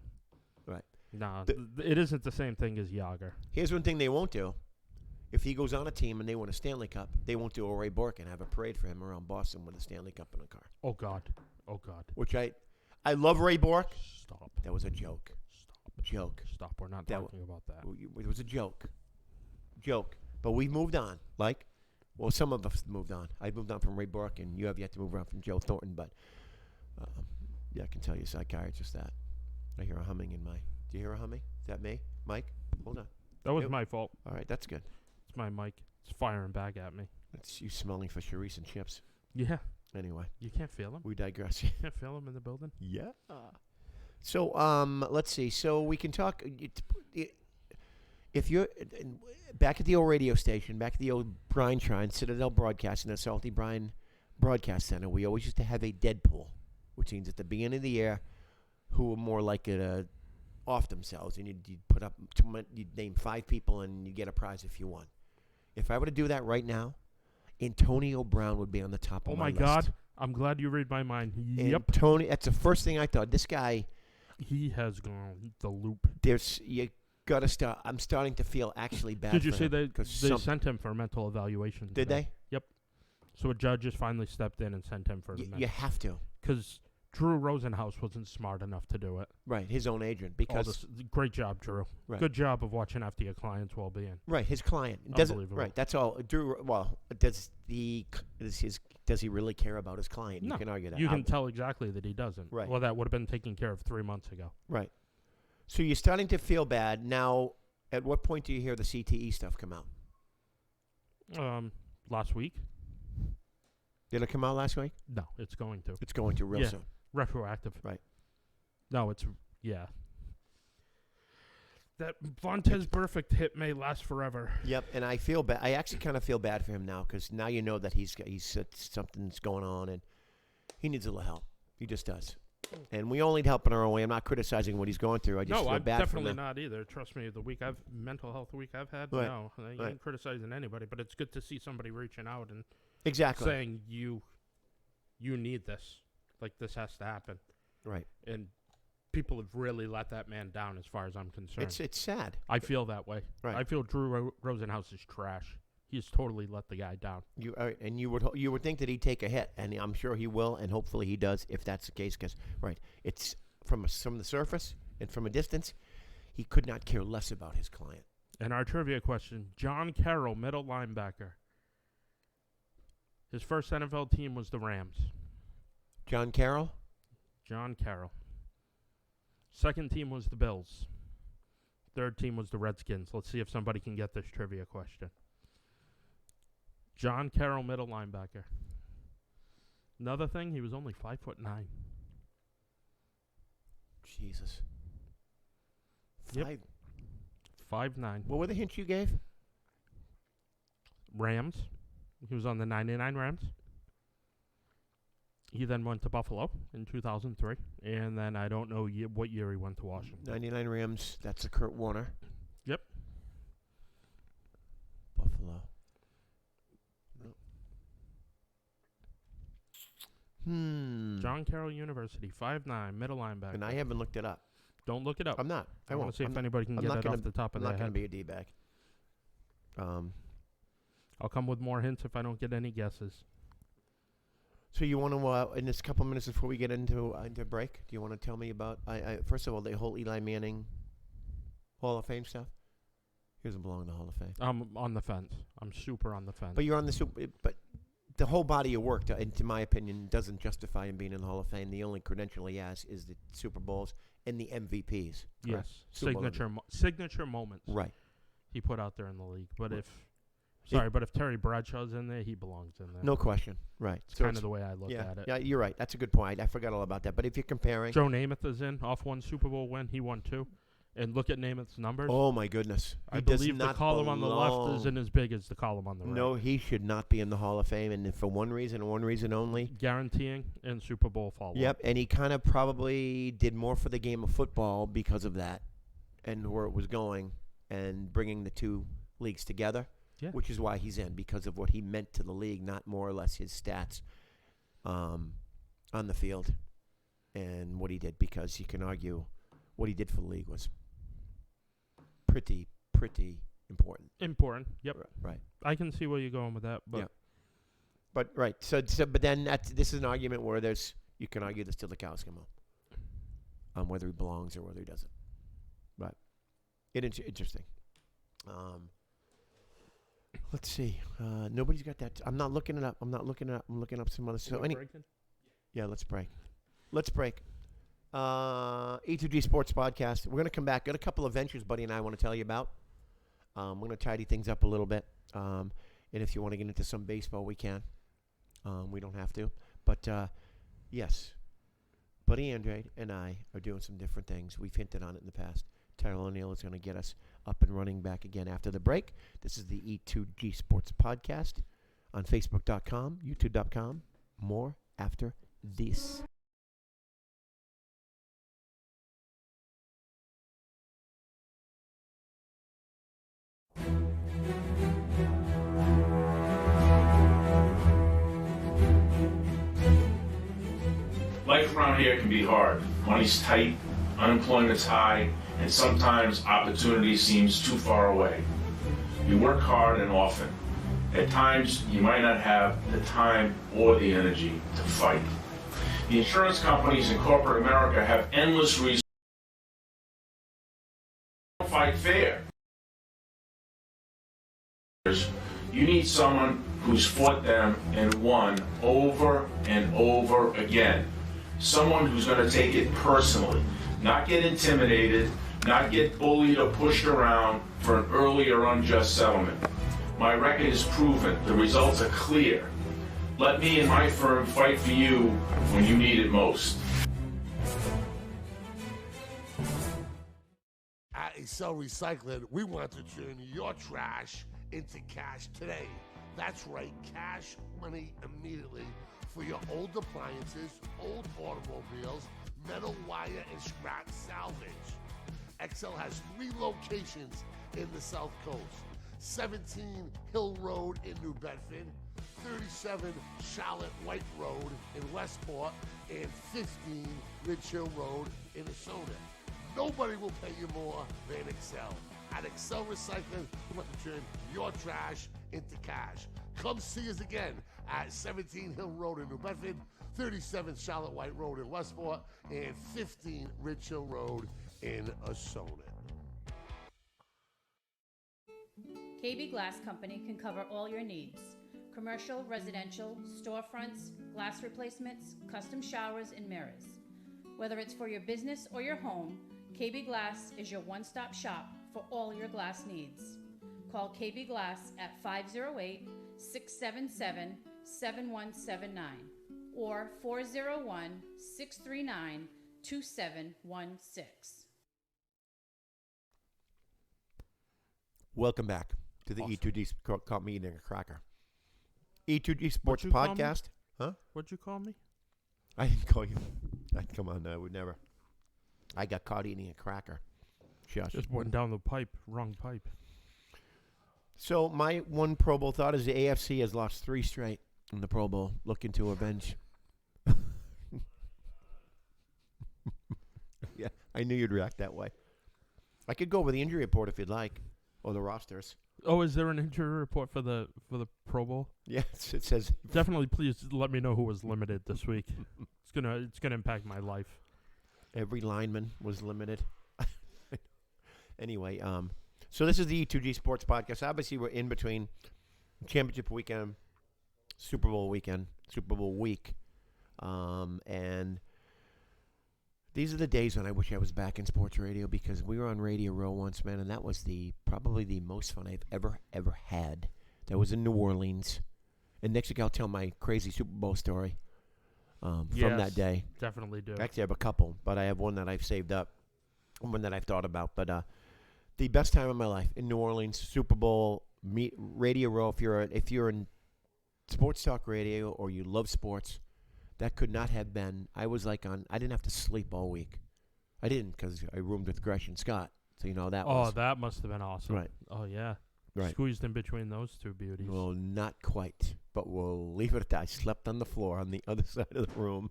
Right. Nah, it isn't the same thing as Yager. Here's one thing they won't do. If he goes on a team and they win a Stanley Cup, they won't do a Ray Bork and have a parade for him around Boston with a Stanley Cup in a car. Oh, God. Which I love Ray Bork. Stop. That was a joke. Stop. We're not talking about that. It was a joke. But we moved on. Some of us moved on. I moved on from Ray Bork, and you have yet to move on from Joe Thornton. But, I can tell you, psychiatrist, that. I hear a humming in my... Do you hear a humming? Is that me? Mike? Hold on. That was my fault. All right, that's good. It's my mic. It's firing back at me. It's you smelling for Charisse and chips. Yeah. Anyway. You can't feel them. We digress. You can't feel them in the building? Yeah. So, let's see. So we can talk. If you're back at the old radio station, back at the old Brine Shrine, Citadel Broadcasting, the Salty Brine Broadcast Center, we always used to have a Deadpool, which means at the beginning of the year, who were more likely to off themselves, and you'd put up, you'd name 5 people, and you'd get a prize if you won. If I were to do that right now, Antonio Brown would be on the top of my list. Oh, my God. I'm glad you read my mind. Yep. Tony, that's the first thing I thought. This guy... He has gone the loop. You got to start... I'm starting to feel actually bad Did you for say him, they sent him for a mental evaluation Did today? they? Yep. So a judge just finally stepped in and sent him for You have to. Because Drew Rosenhaus wasn't smart enough to do it. Right, his own agent. Because great job, Drew. Right. Good job of watching after your client's well-being. Right, his client. Unbelievable. Right, that's all. Drew. Well, does he really care about his client? No. You can argue that. You can tell exactly that he doesn't. Right. Well, that would have been taken care of 3 months ago. Right. So you're starting to feel bad now. At what point do you hear the CTE stuff come out? Last week. Did it come out last week? No, it's going to. It's going to real soon. Retroactive. Right. No, yeah. That Vontez Perfect hit may last forever. Yep, and I feel bad. I actually kind of feel bad for him now because now you know that he's something's going on and he needs a little help. He just does. And we only need help in our own way. I'm not criticizing what he's going through. I just feel I'm bad definitely for him. not either. Trust me, mental health week I've had, right. no, I ain't criticizing anybody, but it's good to see somebody reaching out and saying you need this. Like, this has to happen. Right. And people have really let that man down as far as I'm concerned. It's sad. I feel that way. Right. I feel Drew Rosenhaus is trash. He's totally let the guy down. You would think that he'd take a hit, and I'm sure he will, and hopefully he does if that's the case. Because it's from the surface and from a distance, he could not care less about his client. And our trivia question: John Carroll, middle linebacker. His first NFL team was the Rams. John Carroll. Second team was the Bills. Third team was the Redskins. Let's see if somebody can get this trivia question. John Carroll, middle linebacker. Another thing, he was only 5'9". Jesus. Yep. 5'9". What were the hints you gave? Rams. He was on the 99 Rams. He then went to Buffalo in 2003. And then I don't know what year he went to Washington. 99 Rams. That's a Kurt Warner. Yep. Buffalo. John Carroll University, 5'9", middle linebacker. And I haven't looked it up. Don't look it up. I'm not. I want to see if anybody can get it off the top of their I'm not head. going to be a D-bag. I'll come with more hints if I don't get any guesses. So you want to, in this couple minutes before we get into break, do you want to tell me about, first of all, the whole Eli Manning Hall of Fame stuff? He doesn't belong in the Hall of Fame. I'm on the fence. I'm super on the fence. But you're on but the whole body of work, to my opinion, doesn't justify him being in the Hall of Fame. The only credential he has is the Super Bowls and the MVPs. Yes, signature moments. Right. He put out there in the league. But but if Terry Bradshaw's in there, he belongs in there. No question. Right. It's kind of the way I look at it. Yeah, you're right. That's a good point. I forgot all about that. But if you're comparing, Joe Namath is in off one Super Bowl win. He won 2. And look at Namath's numbers. Oh, my goodness. I believe the column on the left isn't as big as the column on the right. No, he should not be in the Hall of Fame. And for one reason and one reason only. Guaranteeing and Super Bowl follow-up. Yep, and he kind of probably did more for the game of football because of that and where it was going and bringing the two leagues together, which is why he's in, because of what he meant to the league, not more or less his stats on the field and what he did, because you can argue what he did for the league was pretty important. Important, yep. Right. I can see where you're going with that, but yeah. But right, so but then this is an argument where you can argue this till the cows come home, on whether he belongs or whether he doesn't. But it's interesting. Let's see. Nobody's got that. I'm not looking it up. I'm looking up some other stuff. Yeah, let's break. E2G Sports Podcast. We're going to come back. Got a couple of ventures Buddy and I want to tell you about. We're going to tidy things up a little bit. And if you want to get into some baseball, we can. We don't have to. But, yes, Buddy Andrade and I are doing some different things. We've hinted on it in the past. Tyler O'Neill is going to get us up and running back again after the break. This is the E2G Sports Podcast on Facebook.com, YouTube.com. More after this. Life around here can be hard. Money's tight, unemployment's high, and sometimes opportunity seems too far away. You work hard and often. At times, you might not have the time or the energy to fight. The insurance companies in corporate America have endless reasons to fight fair. You need someone who's fought them and won over and over again. Someone who's going to take it personally, not get intimidated, not get bullied or pushed around for an early or unjust settlement. My record is proven. The results are clear. Let me and my firm fight for you when you need it most. At Excel Recycling, we want to turn your trash into cash today. That's right, cash money immediately for your old appliances, old automobiles, metal wire, and scrap salvage. Excel has 3 locations in the South Coast. 17 Hill Road in New Bedford, 37 Charlotte White Road in Westport, and 15 Ridge Hill Road in Asona. Nobody will pay you more than Excel. At Excel Recycling, we want to turn your trash into cash. Come see us again at 17 Hill Road in New Bedford, 37 Charlotte White Road in Westport, and 15 Ridge Hill Road in Asona. KB Glass Company can cover all your needs. Commercial, residential, storefronts, glass replacements, custom showers, and mirrors. Whether it's for your business or your home, KB Glass is your one-stop shop for all your glass needs. Call KB Glass at 508-677-7179 or 401-639-2716. Welcome back to the Awesome. E2G. Caught me eating a cracker. E2G Sports you call me? Podcast. Huh? What'd you call me? I didn't call you. Come on, I would never. I got caught eating a cracker. Shush. Just went down the pipe. Wrong pipe. So my one Pro Bowl thought is the AFC has lost 3 straight in the Pro Bowl, looking to avenge. Yeah, I knew you'd react that way. I could go over the injury report if you'd like, or the rosters. Oh, is there an injury report for the Pro Bowl? Yes, it says Definitely, please let me know who was limited this week. It's gonna impact my life. every lineman was limited. Anyway, so this is the E2G Sports Podcast. Obviously, we're in between championship weekend, Super Bowl weekend, Super Bowl week, and these are the days when I wish I was back in sports radio, because we were on Radio Row once, man, and that was probably the most fun I've ever had. That was in New Orleans, and next week I'll tell my crazy Super Bowl story from that day. Definitely do. Actually, I have a couple, but I have one that I've saved up, one that I've thought about. But the best time of my life in New Orleans, Super Bowl, Radio Row. If you're in sports talk radio or you love sports, that could not have been. I was like I didn't have to sleep all week. I didn't, because I roomed with Gresh and Scott. So that was. That must have been awesome. Right. Oh yeah. Right. Squeezed in between those two beauties. Well, not quite, but we'll leave it at that. I slept on the floor on the other side of the room.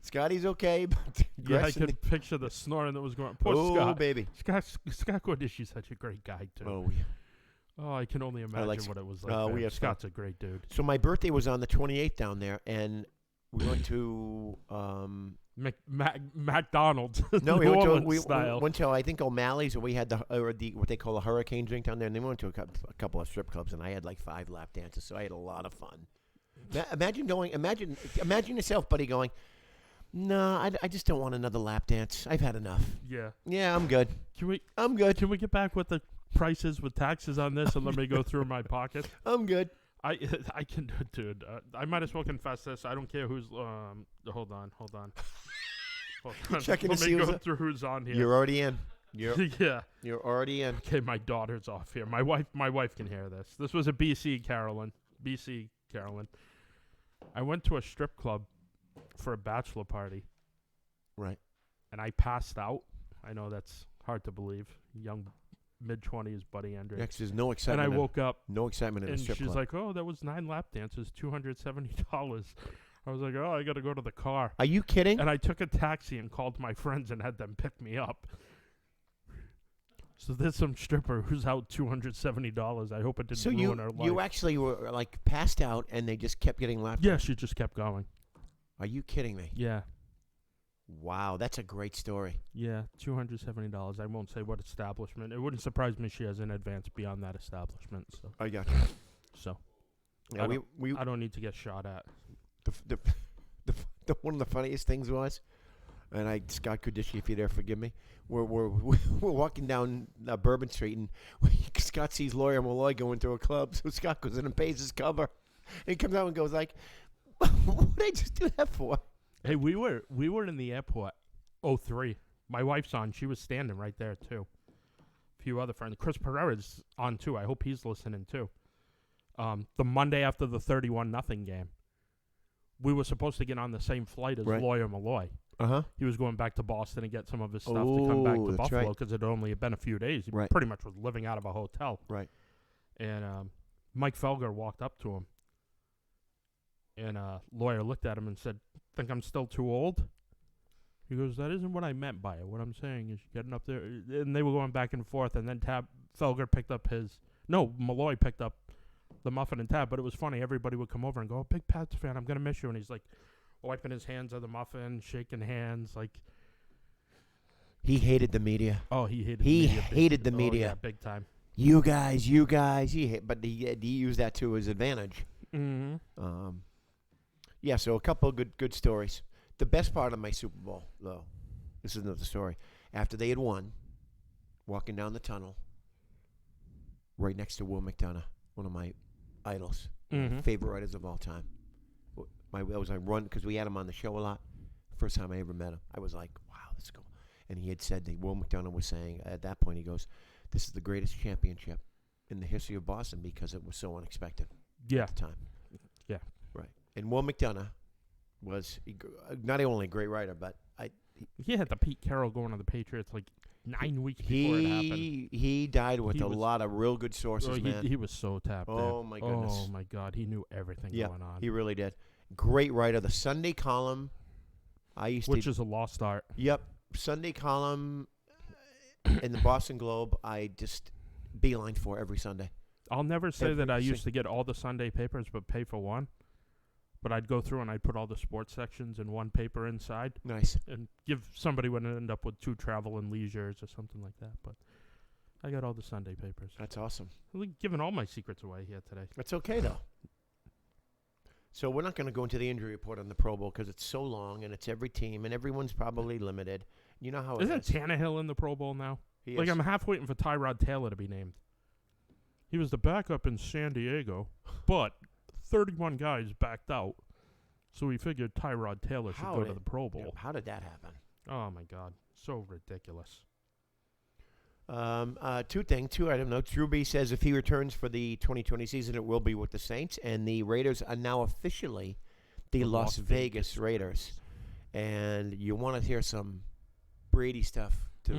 Scotty's okay, but yeah, I Gresh and could picture the snoring that was going on. Poor oh, Scott. baby. Scott Gordishi's such a great guy too. Oh, yeah. Oh, I can only imagine like what it was like. we there. have Scott's a great dude. So my birthday was on the 28th down there, and we went to McDonald's. no, New we Orleans style. went to I think O'Malley's, or we had the what they call a hurricane drink down there, and then we went to a couple of strip clubs, and I had like 5 lap dances, so I had a lot of fun. Imagine yourself, buddy, going, no, I just don't want another lap dance. I've had enough. Yeah, I'm good. I'm good. Can we get back with the prices with taxes on this and let me go through my pocket? I'm good. I can, dude. I might as well confess this. I don't care who's. Hold on. Checking Let to me see go who's through who's on here. You're already in. Yeah. You're already in. Okay, my daughter's off here. My wife can hear this. This was a BC Carolyn. I went to a strip club for a bachelor party. Right. And I passed out. I know that's hard to believe. Young, mid-20s Buddy Andre. Next is no And excitement. I woke up. No excitement in a And strip she's club. like, oh, that was 9 lap dances, $270. I was like, oh, I got to go to the car. Are you kidding? And I took a taxi and called my friends and had them pick me up. So there's some stripper who's out $270. I hope it didn't ruin her life. You actually were like passed out, and they just kept getting lapped. Yeah, she just kept going. Are you kidding me? Yeah. Wow, that's a great story. Yeah, $270. I won't say what establishment. It wouldn't surprise me she has an advance beyond that establishment. So. I got you. So. Yeah, I don't need to get shot at. The one of the funniest things was, and Scott Kudishi, if you're there, forgive me. We're walking down Bourbon Street, and Scott sees Lawyer Malloy going to a club, so Scott goes in and pays his cover. And he comes out and goes like, "What did I just do that for?" Hey, we were in the airport. 03. My wife's on. She was standing right there too. A few other friends. Chris Pereira's on too. I hope he's listening too. The Monday after the 31-0 game, we were supposed to get on the same flight as Lawyer Malloy. He was going back to Boston and get some of his stuff to come back to Buffalo because it had only been a few days. He pretty much was living out of a hotel. Right. And Mike Felger walked up to him. And Lawyer looked at him and said, "Think I'm still too old?" He goes, "That isn't what I meant by it. What I'm saying is getting up there." And they were going back and forth. And then Felger picked up Malloy picked up the muffin and tab. But it was funny. Everybody would come over and go, "Oh, big Pats fan. I'm going to miss you." And he's like, wiping his hands on the muffin, shaking hands, like. He hated the media. Oh, he hated. He the media hated the media. Yeah, big time. You guys. But he used that to his advantage. Mm-hmm. Yeah. So a couple of good stories. The best part of my Super Bowl, though, this is another story. After they had won, walking down the tunnel, right next to Will McDonough, one of my idols, favorite writers of all time. That was my run because we had him on the show a lot. First time I ever met him, I was like, wow, let's go. And he had said that Will McDonough was saying at that point, he goes, this is the greatest championship in the history of Boston because it was so unexpected Yeah. at the time. Yeah. Right. And Will McDonough was not only a great writer, but He had the Pete Carroll going to the Patriots like 9 weeks before it happened. he died with He a was- lot of real good sources, man. He was so tapped in. Oh, my goodness. Oh, my God. He knew everything Yeah, going on. he really did. Great writer. The Sunday column, Which is a lost art. Yep, Sunday column in the Boston Globe. I just beeline for every Sunday. I'll never say that I Every used to get all the Sunday papers but pay for one. But I'd go through and I'd put all the sports sections in one paper inside Nice. and give somebody would end up with 2 travel and leisures or something like that. But I got all the Sunday papers. That's awesome. I'm giving all my secrets away here today. That's okay, though. So we're not going to go into the injury report on the Pro Bowl because it's so long and it's every team and everyone's probably limited. You know how it Isn't is. Tannehill in the Pro Bowl now? He Like, is. I'm half waiting for Tyrod Taylor to be named. He was the backup in San Diego, but 31 guys backed out. So we figured Tyrod Taylor should How go did- to the Pro Bowl. Yeah, how did that happen? Oh, my God. So ridiculous. 2 item notes. Drew B says if he returns for the 2020 season, it will be with the Saints. And the Raiders are now officially the Las Vegas Raiders. And you want to hear some Brady stuff to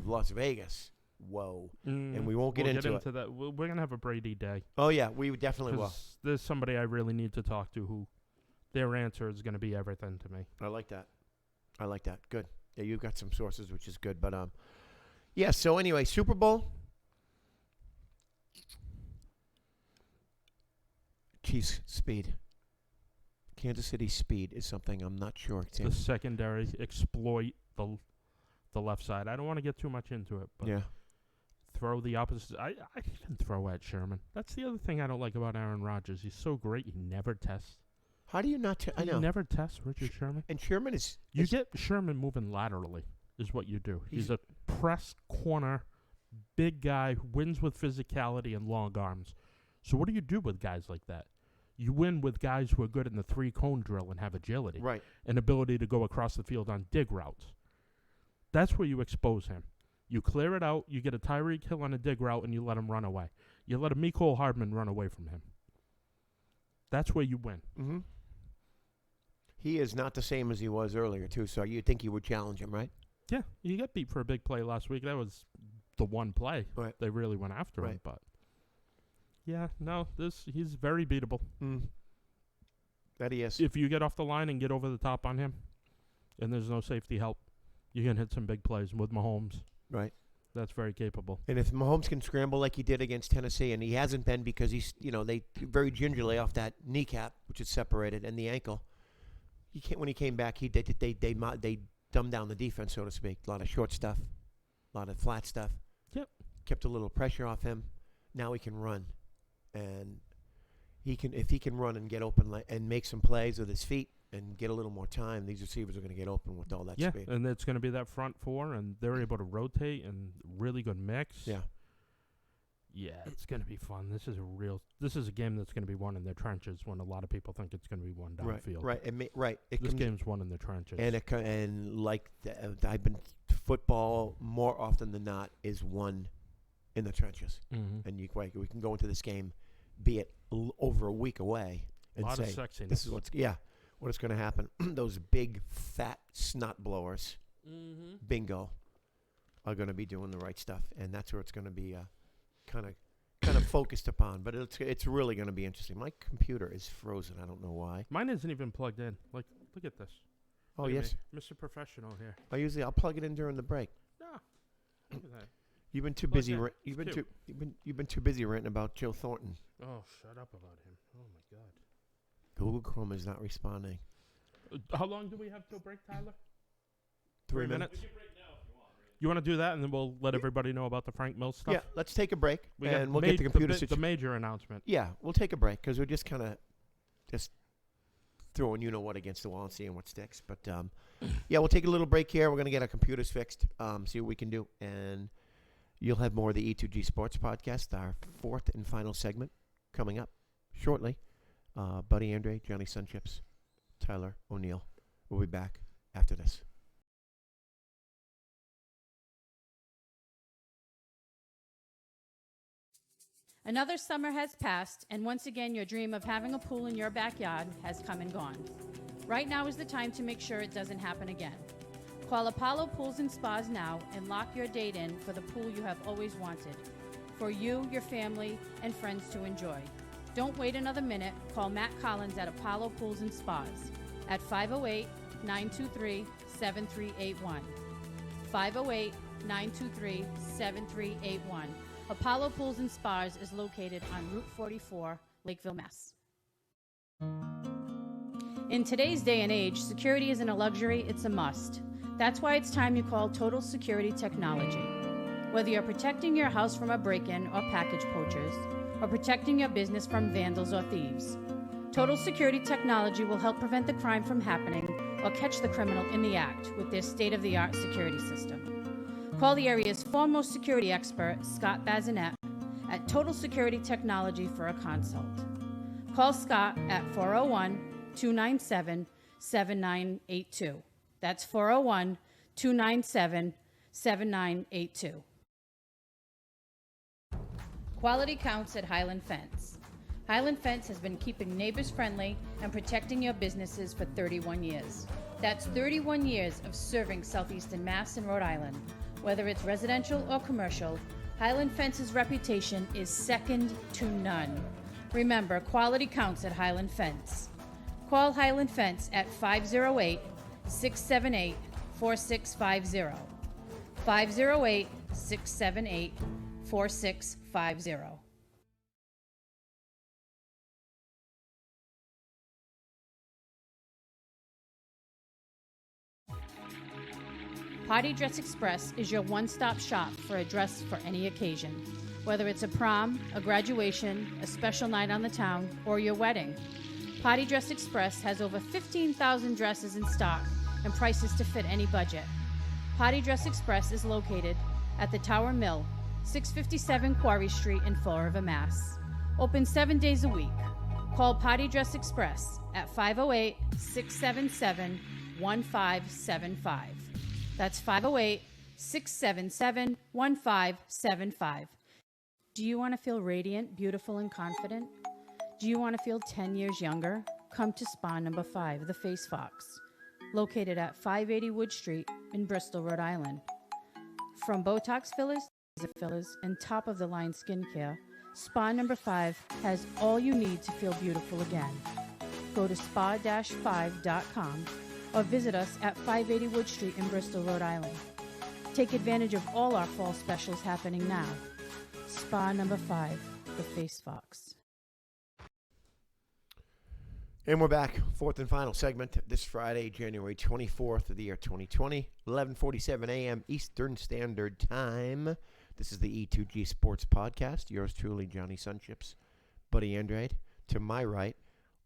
Las Vegas. Whoa. And we won't get We'll into it. that. We're going to have a Brady day. Oh, yeah, we definitely will. 'Cause there's somebody I really need to talk to who their answer is going to be everything to me. I like that. Good. Yeah, you've got some sources, which is good. But, yeah, so anyway, Super Bowl. Chiefs speed. Kansas City speed is something I'm not sure. The secondary exploit the left side. I don't want to get too much into it, but Yeah. throw the opposite. I can throw at Sherman. That's the other thing I don't like about Aaron Rodgers. He's so great. He never tests. How do you not? I He know. never tests Richard Sherman. And Sherman is. You get Sherman moving laterally is what you do. He's a press corner, big guy, who wins with physicality and long arms. So what do you do with guys like that? You win with guys who are good in the 3-cone drill and have agility right. and ability to go across the field on dig routes. That's where you expose him. You clear it out, you get a Tyreek Hill on a dig route, and you let him run away. You let a Mecole Hardman run away from him. That's where you win. Mm-hmm. He is not the same as he was earlier, too, so you'd think you would challenge him, right? Yeah, he got beat for a big play last week. That was the one play. Right. They really went after him, Right. but yeah, no, he's very beatable. That he is. If you get off the line and get over the top on him, and there's no safety help, you can hit some big plays with Mahomes. Right. That's very capable. And if Mahomes can scramble like he did against Tennessee, and he hasn't been because he's, they very gingerly off that kneecap, which is separated, and the ankle. When he came back, they dumbed down the defense, so to speak. A lot of short stuff, a lot of flat stuff. Yep. Kept a little pressure off him. Now he can run, and if he can run and get open and make some plays with his feet and get a little more time, these receivers are going to get open with all that Yeah, speed. and it's going to be that front four, and they're able to rotate and really good mix. Yeah. Yeah, it's going to be fun. This is a game that's going to be won in the trenches when a lot of people think it's going to be won downfield. Right. This game's won in the trenches. I've been football more often than not is won in the trenches, and we can go into this game, be it over a week away, and a lot say of sexiness. this is what's going to happen. Those big fat snot blowers, bingo, are going to be doing the right stuff, and that's where it's going to be kind of focused upon. But it's really going to be interesting. My computer is frozen. I don't know why. Mine isn't even plugged in. Like, look at this. Oh, Look at yes. me. Mr. Professional I'll here. plug it in during the break. No. Look at that. You've been too Plug busy. in. You've It's been you've been too busy ranting about Joe Thornton. Oh, shut up about him. Oh, my God. Google Chrome is not responding. How long do we have till break, Tyler? 3 minutes. You want to do that, and then we'll let everybody know about the Frank Mills stuff? Yeah, let's take a break, We got and we'll get the computer the situation. major announcement. Yeah, we'll take a break because we're just kind of throwing what against the wall and seeing what sticks. But yeah, we'll take a little break here. We're going to get our computers fixed, see what we can do, and you'll have more of the E2G Sports Podcast, our 4th and final segment, coming up shortly. Buddy Andre, Johnny Sunchips, Tyler O'Neill. We'll be back after this. Another summer has passed, and once again, your dream of having a pool in your backyard has come and gone. Right now is the time to make sure it doesn't happen again. Call Apollo Pools and Spas now and lock your date in for the pool you have always wanted, for you, your family, and friends to enjoy. Don't wait another minute. Call Matt Collins at Apollo Pools and Spas at 508-923-7381. 508-923-7381. Apollo Pools and Spas is located on Route 44, Lakeville, Mass. In today's day and age, security isn't a luxury, it's a must. That's why it's time you call Total Security Technology. Whether you're protecting your house from a break-in or package poachers, or protecting your business from vandals or thieves, Total Security Technology will help prevent the crime from happening or catch the criminal in the act with their state-of-the-art security system. Call the area's foremost security expert, Scott Bazinet, at Total Security Technology for a consult. Call Scott at 401-297-7982. That's 401-297-7982. Quality counts at Highland Fence. Highland Fence has been keeping neighbors friendly and protecting your businesses for 31 years. That's 31 years of serving Southeastern Mass and Rhode Island. Whether it's residential or commercial, Highland Fence's reputation is second to none. Remember, quality counts at Highland Fence. Call Highland Fence at 508-678-4650. 508-678-4650. Party Dress Express is your one-stop shop for a dress for any occasion. Whether it's a prom, a graduation, a special night on the town, or your wedding. Party Dress Express has over 15,000 dresses in stock and prices to fit any budget. Party Dress Express is located at the Tower Mill, 657 Quarry Street in Fall River, Mass. Open 7 days a week. Call Party Dress Express at 508-677-1575. That's 508-677-1575. Do you want to feel radiant, beautiful, and confident? Do you want to feel 10 years younger? Come to Spa Number 5, The Face Fox, located at 580 Wood Street in Bristol, Rhode Island. From Botox fillers, laser fillers, and top-of-the-line skincare, Spa Number 5 has all you need to feel beautiful again. Go to spa-5.com or visit us at 580 Wood Street in Bristol, Rhode Island. Take advantage of all our fall specials happening now. Spa Number 5, The Face Fox. And we're back. Fourth and final segment this Friday, January 24th of the year 2020, 11:47 a.m. Eastern Standard Time. This is the E2G Sports Podcast. Yours truly, Johnny Sunships, Buddy Andrade. To my right,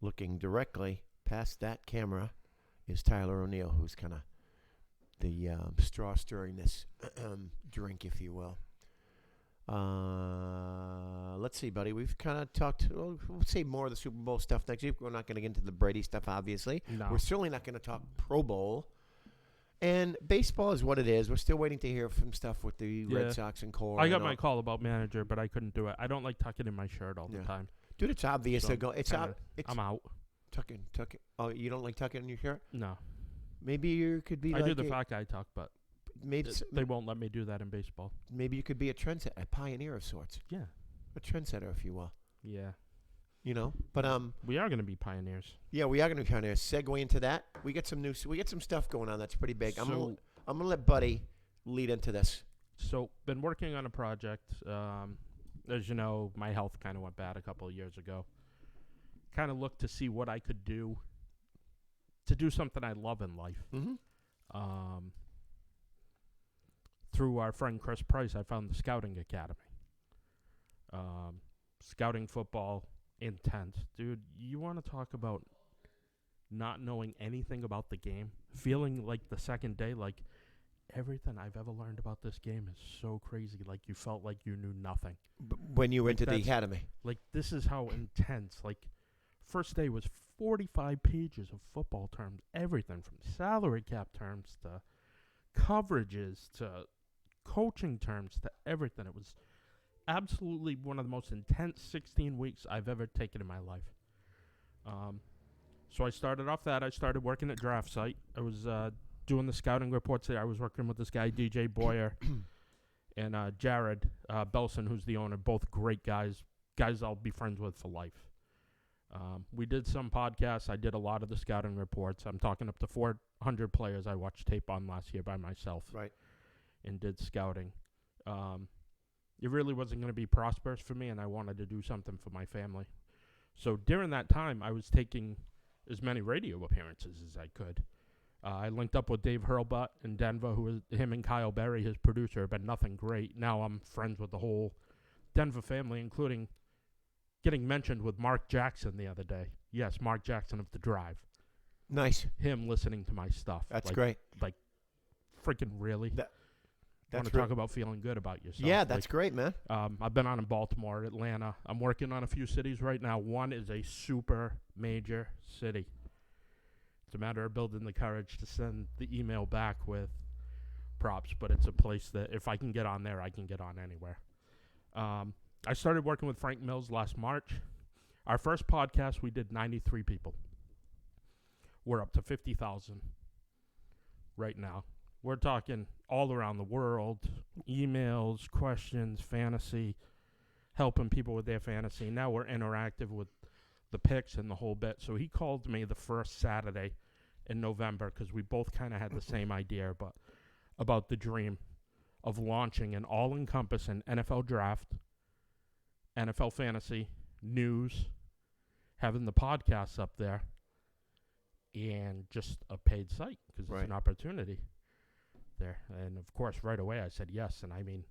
looking directly past that camera, is Tyler O'Neill, who's kind of the straw stirring this drink, if you will. Let's see, buddy. We've kind of talked. We'll say more of the Super Bowl stuff next week. We're not going to get into the Brady stuff, obviously. No. We're certainly not going to talk Pro Bowl. And baseball is what it is. We're still waiting to hear some stuff with the Red Sox and Cole. I got my call about manager, but I couldn't do it. I don't like tucking in my shirt all the time. Dude, it's obvious. So I'm out. Tuck in. Oh, you don't like tucking in your shirt? No. Maybe you could be I like do the fat guy tuck, but maybe they won't let me do that in baseball. Maybe you could be a trendsetter, a pioneer of sorts. Yeah. A trendsetter, if you will. Yeah. You know, but we are going to be pioneers. Yeah, we are going to be pioneers. Segue into that. We get some stuff going on that's pretty big. So, I'm gonna let Buddy lead into this. So, been working on a project. As you know, my health kind of went bad a couple of years ago. Kind of looked to see what I could do to do something I love in life. Mm-hmm. Through our friend Chris Price, I found the Scouting Academy. Scouting football, intense. Dude, you want to talk about not knowing anything about the game? Feeling like the second day, like everything I've ever learned about this game is so crazy. Like you felt like you knew nothing. When you went to the academy. Like this is how intense. Like First day was 45 pages of football terms, everything from salary cap terms to coverages to coaching terms to everything. It was absolutely one of the most intense 16 weeks I've ever taken in my life. So I started off that. I started working at Draft Site. I was doing the scouting reports there. I was working with this guy, DJ Boyer, and Jared Belson, who's the owner. Both great guys I'll be friends with for life. We did some podcasts. I did a lot of the scouting reports. I'm talking up to 400 players I watched tape on last year by myself. Right. And did scouting. It really wasn't going to be prosperous for me, and I wanted to do something for my family. So during that time, I was taking as many radio appearances as I could. I linked up with Dave Hurlbut in Denver, him and Kyle Berry, his producer, have been nothing great. Now I'm friends with the whole Denver family, including getting mentioned with Mark Jackson the other day. Yes, Mark Jackson of The Drive. Nice. Him listening to my stuff. That's great. Like, freaking really? I want to talk about feeling good about yourself. Yeah, that's great, man. I've been on in Baltimore, Atlanta. I'm working on a few cities right now. One is a super major city. It's a matter of building the courage to send the email back with props, but it's a place that if I can get on there, I can get on anywhere. I started working with Frank Mills last March. Our first podcast, we did 93 people. We're up to 50,000 right now. We're talking all around the world, emails, questions, fantasy, helping people with their fantasy. Now we're interactive with the picks and the whole bit. So he called me the first Saturday in November because we both kind of had the same idea about the dream of launching an all-encompassing NFL draft, NFL fantasy, news, having the podcasts up there, and just a paid site because it's an opportunity there. And of course, right away I said yes. And I mean,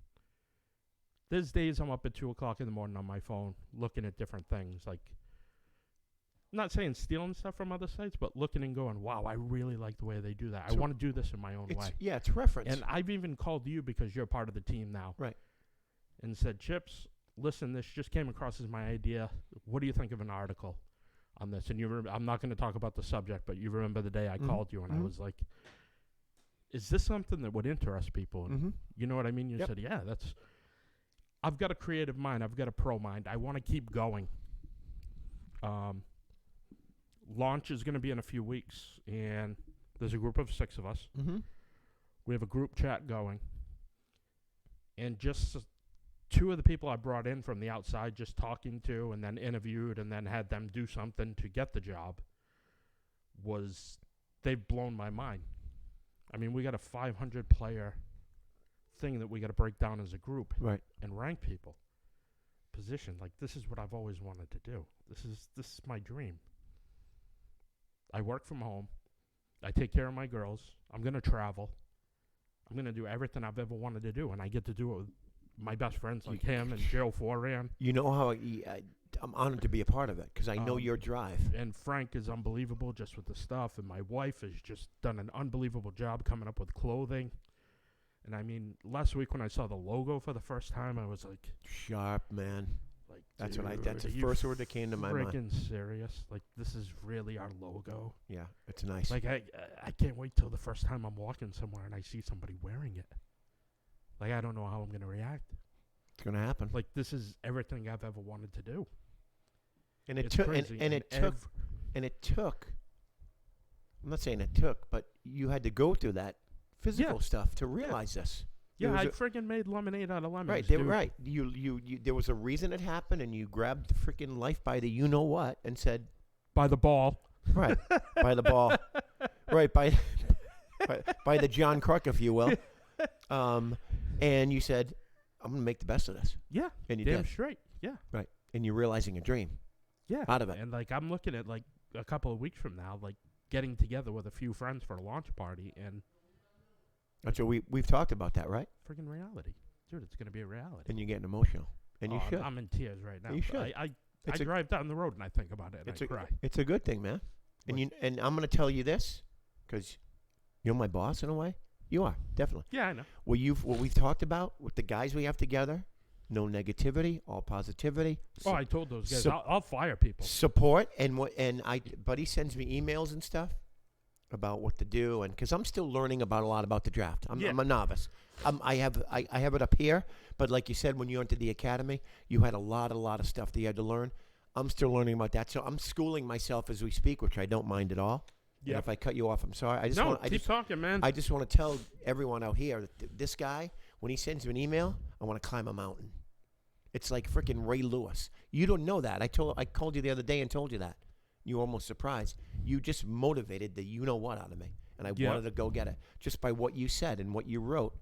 there's days I'm up at 2 o'clock in the morning on my phone looking at different things. Like, I'm not saying stealing stuff from other sites, but looking and going, wow, I really like the way they do that. I want to do this in my own way. Yeah, it's reference. And I've even called you because you're part of the team now. Right. And said, Chips, listen, this just came across as my idea. What do you think of an article on this? And I'm not going to talk about the subject, but you remember the day I called you and I was like, is this something that would interest people? And you know what I mean? You said, yeah, I've got a creative mind. I've got a pro mind. I want to keep going. Launch is going to be in a few weeks, and there's a group of 6 of us. We have a group chat going, and just 2 of the people I brought in from the outside, just talking to and then interviewed and then had them do something to get the job, they've blown my mind. I mean, we got a 500-player thing that we got to break down as a group and rank people. Position. Like, this is what I've always wanted to do. This is my dream. I work from home. I take care of my girls. I'm going to travel. I'm going to do everything I've ever wanted to do, and I get to do it with my best friends like him and Joe Foran. You know how I'm honored to be a part of it because I know your drive. And Frank is unbelievable just with the stuff, and my wife has just done an unbelievable job coming up with clothing. And I mean, last week when I saw the logo for the first time, I was like, sharp, man. Like, that's dude, that's the first word that came to my mind. Freaking serious? Like, this is really our logo. Yeah, it's nice. Like, I can't wait till the first time I'm walking somewhere and I see somebody wearing it. Like, I don't know how I'm going to react. It's going to happen. Like, this is everything I've ever wanted to do. And it took, and it took. I'm not saying it took, but you had to go through that physical stuff to realize this. Yeah, I friggin' made lemonade out of lemons. Right, they were right. You there was a reason it happened, and you grabbed the freaking life by the you know what and said, by the ball. Right, by the ball. Right, by the John Crook, if you will. And you said, I'm going to make the best of this. Yeah, and you damn did. straight. Yeah, right. And you're realizing a dream. Yeah, out of it. And like, I'm looking at like a couple of weeks from now, like getting together with a few friends for a launch party and. That's what we've talked about that, right? Friggin' reality. Dude, it's going to be a reality. And you're getting emotional. And you should. I'm in tears right now. You should. I drive down the road and I think about it and I cry. It's a good thing, man. And I'm going to tell you this because you're my boss in a way. You are, definitely. Yeah, I know. What we've talked about with the guys we have together No negativity, all positivity. Oh, I told those guys, Sup- I'll fire people. Support and Buddy sends me emails and stuff about what to do, and because I'm still learning about a lot about the draft. I'm a novice. I have it up here, but like you said, when you entered the academy, you had a lot of stuff that you had to learn. I'm still learning about that, so I'm schooling myself as we speak, which I don't mind at all. Yeah. And if I cut you off, I'm sorry. Keep talking, man. I just want to tell everyone out here that this guy, when he sends me an email, I want to climb a mountain. It's like freaking Ray Lewis. You don't know that. I called you the other day and told you that. You were almost surprised. You just motivated the you-know-what out of me, and I wanted to go get it just by what you said and what you wrote,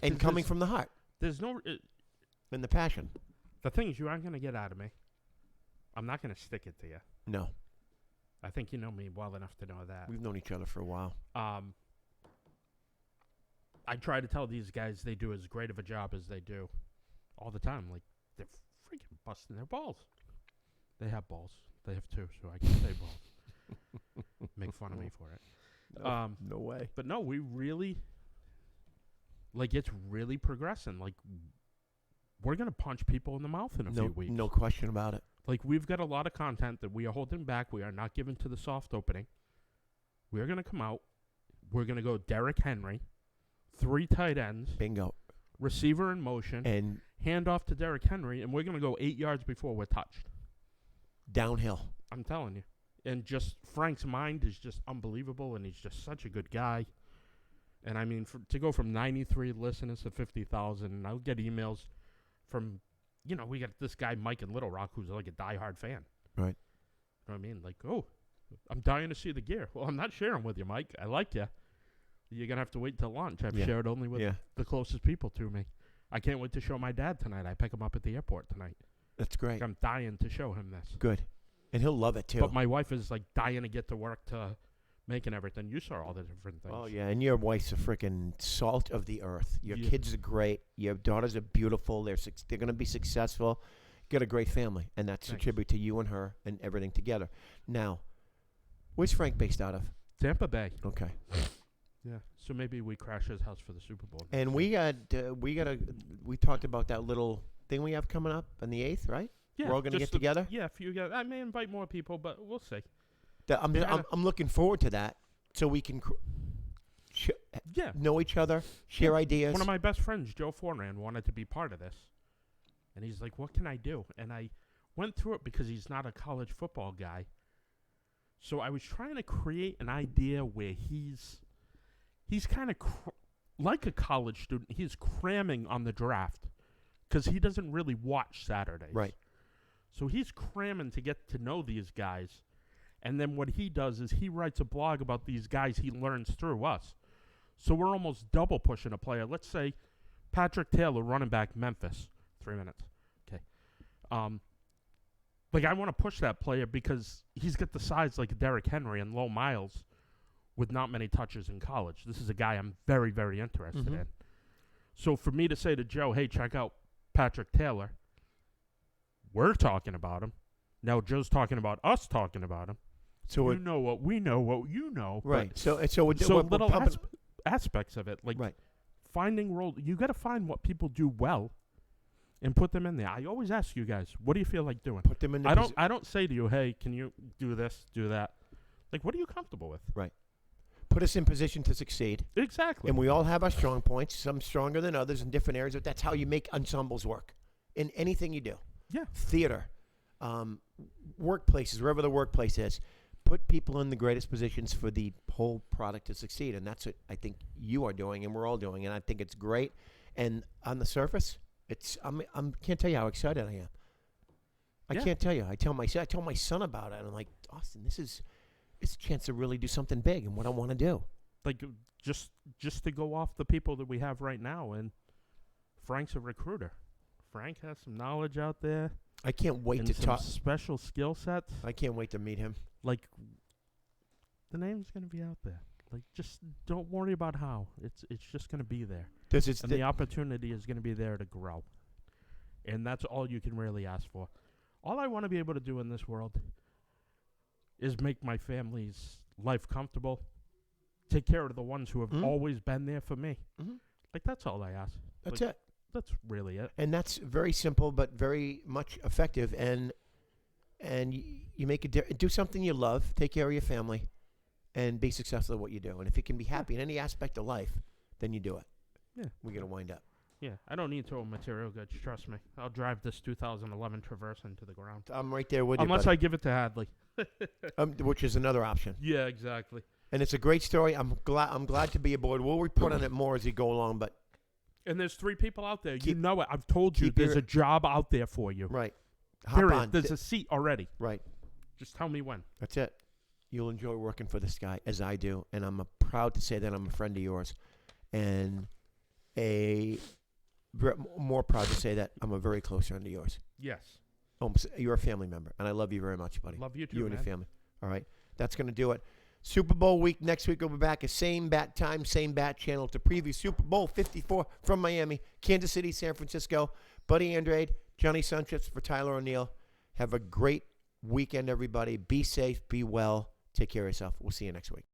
and coming from the heart. There's no... and the passion. The things you aren't going to get out of me, I'm not going to stick it to you. No. I think you know me well enough to know that. We've known each other for a while. I try to tell these guys they do as great of a job as they do all the time. Like, they're freaking busting their balls. They have balls. They have two, so I can say balls. Make fun of me for it. No way. But no, we really, like, it's really progressing. Like, we're going to punch people in the mouth in a few weeks. No question about it. Like, we've got a lot of content that we are holding back. We are not giving to the soft opening. We are going to come out. We're going to go Derrick Henry, 3 tight ends. Bingo. Receiver in motion. And hand off to Derrick Henry, and we're going to go 8 yards before we're touched. Downhill. I'm telling you. And just Frank's mind is just unbelievable, and he's just such a good guy. And, I mean, to go from 93 listeners to 50,000, and I'll get emails from, we got this guy, Mike in Little Rock, who's like a diehard fan. Right. You know what I mean? Like, oh, I'm dying to see the gear. Well, I'm not sharing with you, Mike. I like you. You're going to have to wait till lunch. I've shared only with the closest people to me. I can't wait to show my dad tonight. I pick him up at the airport tonight. That's great. I'm dying to show him this. Good. And he'll love it, too. But my wife is, like, dying to get to work to making everything. You saw all the different things. Oh, yeah. And your wife's a freaking salt of the earth. Your kids are great. Your daughters are beautiful. They're going to be successful. You got a great family. And that's a tribute to you and her and everything together. Now, where's Frank based out of? Tampa Bay. Okay. Yeah. So maybe we crash his house for the Super Bowl. And we talked about that little thing we have coming up on the 8th, right? Yeah, we're all going to get together. Yeah, a few guys. I may invite more people, but we'll see. I'm looking forward to that, so we can know each other, share ideas. One of my best friends, Joe Forran, wanted to be part of this, and he's like, "What can I do?" And I went through it because he's not a college football guy. So I was trying to create an idea where he's kind of like a college student. He's cramming on the draft because he doesn't really watch Saturdays. Right. So he's cramming to get to know these guys. And then what he does is he writes a blog about these guys he learns through us. So we're almost double pushing a player. Let's say Patrick Taylor, running back, Memphis. 3 minutes. Okay. Like, I want to push that player because he's got the size like Derrick Henry and low miles with not many touches in college. This is a guy I'm very, very interested in. So for me to say to Joe, hey, check out Patrick Taylor, we're talking about him. Now Joe's talking about us talking about him. So you know what we know, what you know. Right. So little aspects of it, like finding role. You got to find what people do well and put them in there. I always ask you guys, what do you feel like doing? Put them in. I don't say to you, hey, can you do this, do that? Like, what are you comfortable with? Right. Put us in position to succeed. Exactly. And we all have our strong points, some stronger than others in different areas, but that's how you make ensembles work in anything you do. Yeah. Theater, workplaces, wherever the workplace is, put people in the greatest positions for the whole product to succeed. And that's what I think you are doing and we're all doing. And I think it's great. And on the surface, I can't tell you how excited I am. I can't tell you. I tell my son about it, and I'm like, Austin, it's a chance to really do something big and what I want to do. Like, just to go off the people that we have right now, and Frank's a recruiter. Frank has some knowledge out there. I can't wait to talk. Special skill sets. I can't wait to meet him. Like, the name's going to be out there. Like, just don't worry about how. It's just going to be there. And the opportunity is going to be there to grow. And that's all you can really ask for. All I want to be able to do in this world is make my family's life comfortable, take care of the ones who have always been there for me. Like, that's all I ask. That's like, it. That's really it. And that's very simple, but very much effective. And you make do something you love, take care of your family, and be successful at what you do. And if you can be happy in any aspect of life, then you do it. Yeah. We're going to wind up. Yeah, I don't need to own material goods, trust me. I'll drive this 2011 Traverse into the ground. I'm right there with you, Unless buddy. I give it to Hadley. Which is another option. Yeah, exactly. And it's a great story. I'm glad to be aboard. We'll report on it more as we go along, but And there's 3 people out there. You Keep- know it. I've told you keep there's your- a job out there for you. right. Hop Period. on. There's a seat already. Right. Just tell me when. That's it. You'll enjoy working for this guy as I do, and I'm proud to say that I'm a friend of yours, and more proud to say that I'm a very close friend of yours. Yes. You're a family member, and I love you very much, buddy. Love you too, You and man. your family. All right. That's going to do it. Super Bowl week next week. We'll be back at same bat time, same bat channel to preview Super Bowl 54 from Miami, Kansas City, San Francisco. Buddy Andrade, Johnny Sanchez for Tyler O'Neill. Have a great weekend, everybody. Be safe. Be well. Take care of yourself. We'll see you next week.